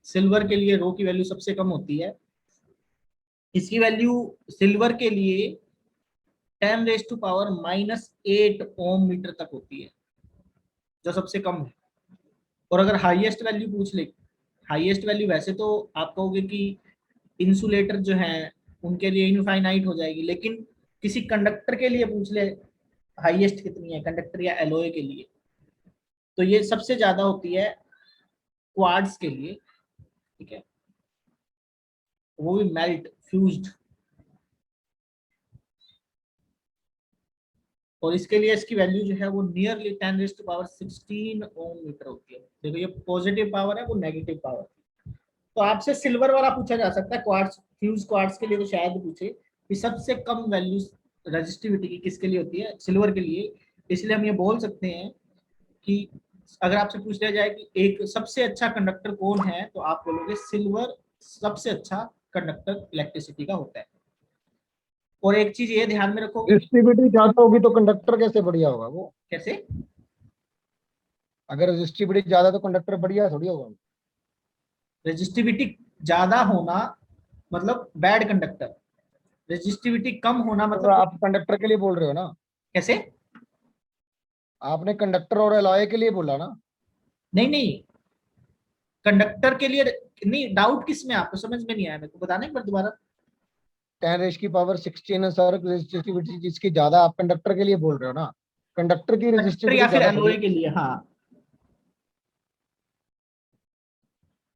सिल्वर के लिए रो की वैल्यू सबसे कम होती है। इसकी वैल्यू सिल्वर के लिए 10⁻⁻8 ओम मीटर तक होती है, जो सबसे कम है। और अगर हाईएस्ट वैल्यू पूछ ले, हाईएस्ट वैल्यू वैसे तो आप कहोगे कि इंसुलेटर जो है उनके लिए इनफाइनाइट हो जाएगी, लेकिन किसी कंडक्टर के लिए पूछ ले हाईएस्ट कितनी है, कंडक्टर या एलओए के लिए, तो ये सबसे ज्यादा होती है क्वार्ट्ज के लिए। ठीक है, वो भी मेल्ट फ्यूज्ड, और इसके लिए इसकी वैल्यू जो है वो नियरली 10⁻16 ओम मीटर होती है। देखो ये पॉजिटिव पावर है, वो नेगेटिव पावर। तो आपसे सिल्वर वाला पूछा जा सकता है, क्वार्ट्ज, फ्यूज क्वार्ट्ज के लिए तो शायद पूछे, कि सबसे कम वैल्यू रेजिस्टिविटी की किसके लिए होती है, सिल्वर के लिए। इसलिए हम ये बोल सकते हैं कि अगर आपसे पूछ लिया जाए कि एक सबसे अच्छा कंडक्टर कौन है, तो आप बोलोगे सिल्वर सबसे अच्छा कंडक्टर इलेक्ट्रिसिटी का होता है। और एक चीज ये ध्यान में रखो, रेजिस्टिविटी ज्यादा होगी तो कंडक्टर कैसे बढ़िया होगा वो? कैसे? अगर रेजिस्टिविटी ज्यादा तो कंडक्टर बढ़िया थोड़ी होगा। रेजिस्टिविटी ज्यादा होना मतलब बैड कंडक्टर, रेजिस्टिविटी कम होना तो मतलब आप कंडक्टर के लिए बोल रहे हो ना? कैसे? आपने कंडक्टर और एलॉय के लिए बोला ना? नहीं नहीं, कंडक्टर के लिए नहीं। डाउट किस में आपको समझ में नहीं आया, मेरे को बताना एक बार दोबारा। 10⁻16 सर, रेजिस्टिविटी जिसकी ज्यादा, आप कंडक्टर के लिए बोल रहे हो ना? कंडक्टर की कंडक्टर या रेजिस्टिविटी फिर ज्यादा थोड़ी। एलओए के लिए, हाँ।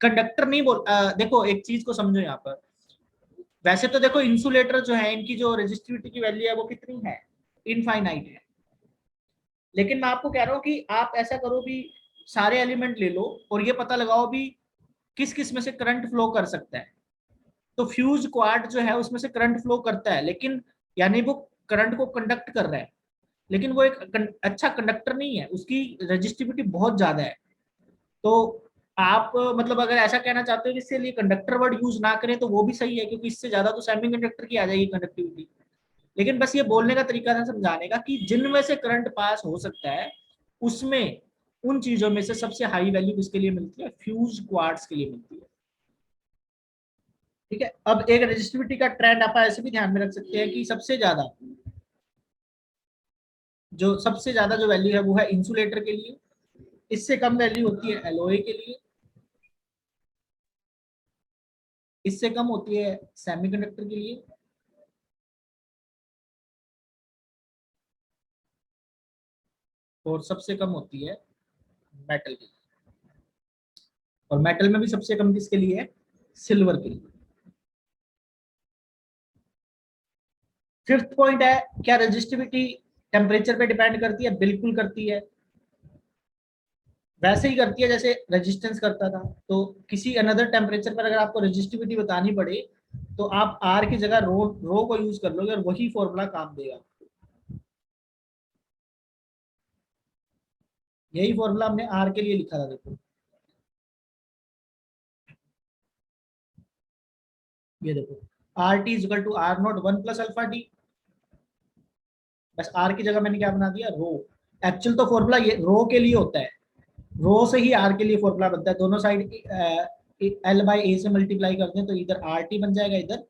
कंडक्टर नहीं बोल देखो एक चीज को समझो यहाँ पर। वैसे तो देखो इंसुलेटर जो है इनकी जो रेजिस्टिविटी की वैल्यू है वो कितनी है, इनफाइनाइट है। लेकिन मैं आपको कह रहा हूँ कि आप ऐसा करो भी सारे एलिमेंट ले लो और ये पता लगाओ भी किस किस में से करंट फ्लो कर सकता है। तो फ्यूज क्वार्ट जो है उसमें से करंट फ्लो करता है, लेकिन यानी वो करंट को कंडक्ट कर रहा है, लेकिन वो एक अच्छा कंडक्टर नहीं है, उसकी रेजिस्टिविटी बहुत ज्यादा है। तो आप मतलब अगर ऐसा कहना चाहते हो कि इसके लिए कंडक्टर वर्ड यूज ना करें तो वो भी सही है, क्योंकि इससे ज्यादा तो सेमी कंडक्टर की आ जाएगी कंडक्टिविटी। लेकिन बस ये बोलने का तरीका था समझाने का कि जिनमें से करंट पास हो सकता है उसमें उन चीजों में से सबसे हाई वैल्यू किसके लिए मिलती है, फ्यूज क्वार्ट्स के लिए मिलती है। ठीक है, अब एक रेजिस्टिविटी का ट्रेंड आप ऐसे भी ध्यान में रख सकते हैं कि सबसे ज्यादा जो वैल्यू है वो है इंसुलेटर के लिए, इससे कम वैल्यू होती है एलओए के लिए, इससे कम होती है सेमीकंडक्टर के लिए, और सबसे कम होती है मेटल के लिए। और मेटल में भी सबसे कम किसके लिए है, सिल्वर के लिए। फिफ्थ पॉइंट है, क्या रेजिस्टिविटी टेम्परेचर पे डिपेंड करती है? बिल्कुल करती है, वैसे ही करती है जैसे रेजिस्टेंस करता था। तो किसी अनदर टेम्परेचर पर अगर आपको रेजिस्टिविटी बतानी पड़े तो आप आर की जगह रो को यूज कर लोगे और वही फॉर्मूला काम देगा। यही फॉर्मूला हमने आर के लिए लिखा था, देखो ये देखो, R T equal to R naught 1 + α t। बस आर की जगह मैंने क्या बना दिया, रो। एक्चुअल तो फॉर्मूला ये रो के लिए होता है, रो से ही आर के लिए फॉर्मूला बनता है। दोनों साइड L/A से मल्टीप्लाई करते हैं तो इधर आर टी बन जाएगा, इधर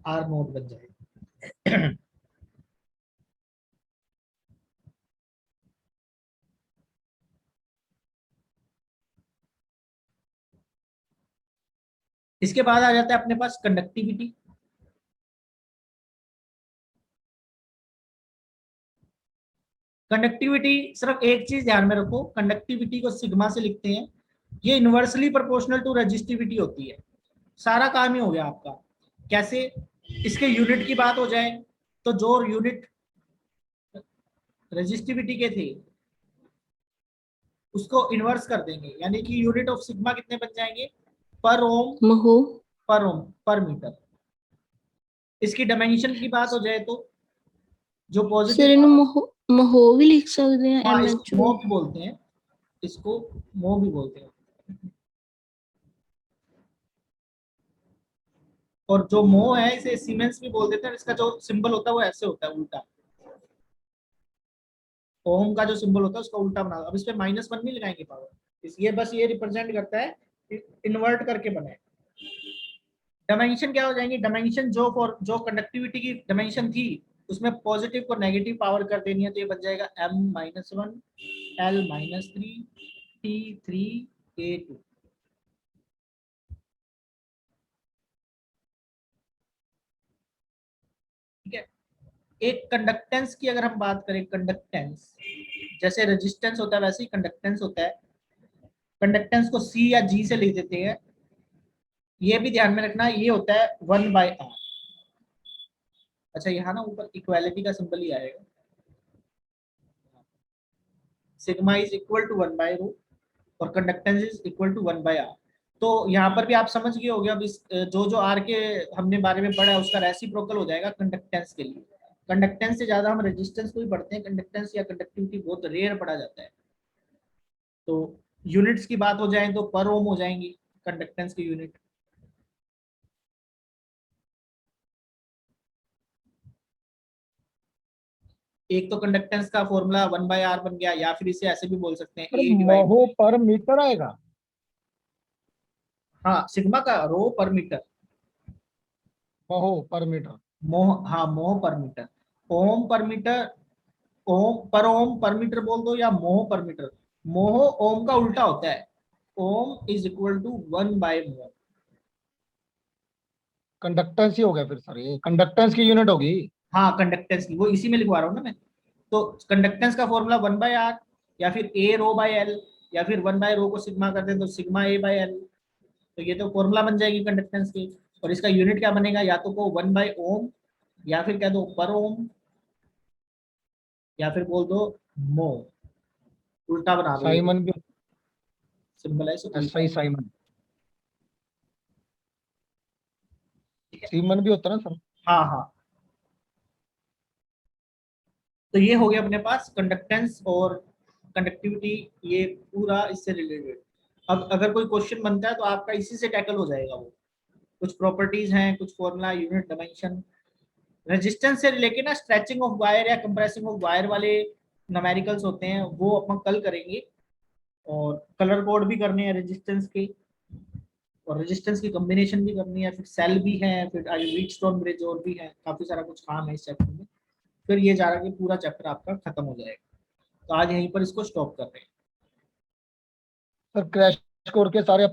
आर नोट बन जाएगा। इसके बाद आ जाता है अपने पास कंडक्टिविटी। कंडक्टिविटी सिर्फ एक चीज ध्यान में रखो, कंडक्टिविटी को सिग्मा से लिखते हैं, ये इनवर्सली प्रोपोर्शनल टू रेजिस्टिविटी होती है। सारा काम ही हो गया आपका। कैसे? इसके यूनिट की बात हो जाए तो जो यूनिट रेजिस्टिविटी के थे उसको इन्वर्स कर देंगे, यानी कि यूनिट ऑफ सिग्मा कितने बन जाएंगे, पर ओम, महो पर ओम, पर मीटर। इसकी डायमेंशन की बात हो जाए तो जो सर पॉजिटिव, ਇਹਨੂੰ ਮਹੋ ਵੀ ਲਿਖ ਸਕਦੇ ਆ हाँ इसको MHO। मो भी बोलते हैं, इसको मो भी बोलते हैं। और जो मो है इसे सीमेंस भी बोल देते हैं, इसका जो सिंबल होता है वो ऐसे होता है उल्टा। ओम का जो सिंबल होता है उसका उल्टा बना। अब इस पे -1 नहीं लगाएंगे पावर, ये बस ये रिप्रेजेंट करता है, इन्वर्ट करके बने। डायमेंशन क्या हो जाएंगे, डायमेंशन जो कंडक्टिविटी की डायमेंशन थी उसमें पॉजिटिव को नेगेटिव पावर कर देनी है, तो ये बन जाएगा M-1 L-3 T3 A2। ठीक है, एक कंडक्टेंस की अगर हम बात करें, कंडक्टेंस जैसे रेजिस्टेंस होता है वैसे ही कंडक्टेंस होता है। कंडक्टेंस को C या G से लिख देते हैं। ये भी ध्यान में रखना, ये होता है 1/r। अच्छा यहाँ ना ऊपर इक्वालिटी का सिंबल ही आएगा, सिग्मा इज इक्वल टू 1/रो और conductance is equal to 1/r। तो यहाँ पर भी आप समझ गए होगे। अब इस जो जो आर के हमने बारे में पढ़ा है उसका रेसिप्रोकल हो जाएगा कंडक्टेंस के लिए। कंडक्टेंस से ज्यादा हम रेजिस्टेंस को ही पढ़ते हैं, कंडक्टेंस या कंडक्टिविटी बहुत रेयर पढ़ा जाता है। तो यूनिट्स की बात हो जाए तो पर ओम हो जाएंगी कंडक्टेंस की यूनिट। एक तो कंडक्टेंस का फॉर्मूला 1/r बन गया, या फिर इसे ऐसे भी बोल सकते हैं सर A डिवाइड, महो पर मीटर आएगा। हाँ सिग्मा का रो पर मीटर, महो पर मीटर। मोह, हाँ मोह पर मीटर, ओम पर मीटर, ओम पर मीटर बोल दो या मोह पर मीटर। मोह ओम का उल्टा होता है, ओम इज इक्वल टू 1/मोह। कंडक्टेंस ही हो गया फिर सर, ये कंडक्टेंस की यूनिट होगी। हाँ कंडक्टेंस की, वो इसी में लिखवा रहा हूँ ना मैं। तो कंडक्टेंस का फॉर्मूला 1/r, या फिर ए रो बाय एल, या फिर 1/रो को सिग्मा कर दें तो सिग्मा A/L। तो ये तो फॉर्मूला बन जाएगी कंडक्टेंस की। और इसका यूनिट क्या बनेगा, या तो को 1/ओम, या फिर कह दो पर ओम, या फिर बोल दो मो, उल्टा बना दो, ये साइमन भी, सिंबल है इसे उल्टा। SI साइमन, ठीक है, सीमन भी होता है ना सर। हाँ हाँ। तो ये हो गया अपने पास कंडक्टेंस और कंडक्टिविटी, ये पूरा इससे रिलेटेड। अब अगर कोई क्वेश्चन बनता है तो आपका इसी से टैकल हो जाएगा वो। कुछ प्रॉपर्टीज हैं, कुछ फॉर्मूला, यूनिट, डायमेंशन। रेजिस्टेंस से लेके ना स्ट्रेचिंग ऑफ वायर या कंप्रेसिंग ऑफ वायर वाले न्यूमेरिकल्स होते हैं, वो अपन कल करेंगे। और कलर कोड भी करने हैं रेजिस्टेंस के, और रेजिस्टेंस की कॉम्बिनेशन भी करनी है, फिर सेल भी है, फिर आगे व्हीटस्टोन ब्रिज और भी है, काफी सारा कुछ काम है इस चैप्टर में। फिर ये जा रहा कि पूरा चैप्टर आपका खत्म हो जाएगा। तो आज यहीं पर इसको स्टॉप कर रहे हैं। सर क्रैश कोर्स के सारे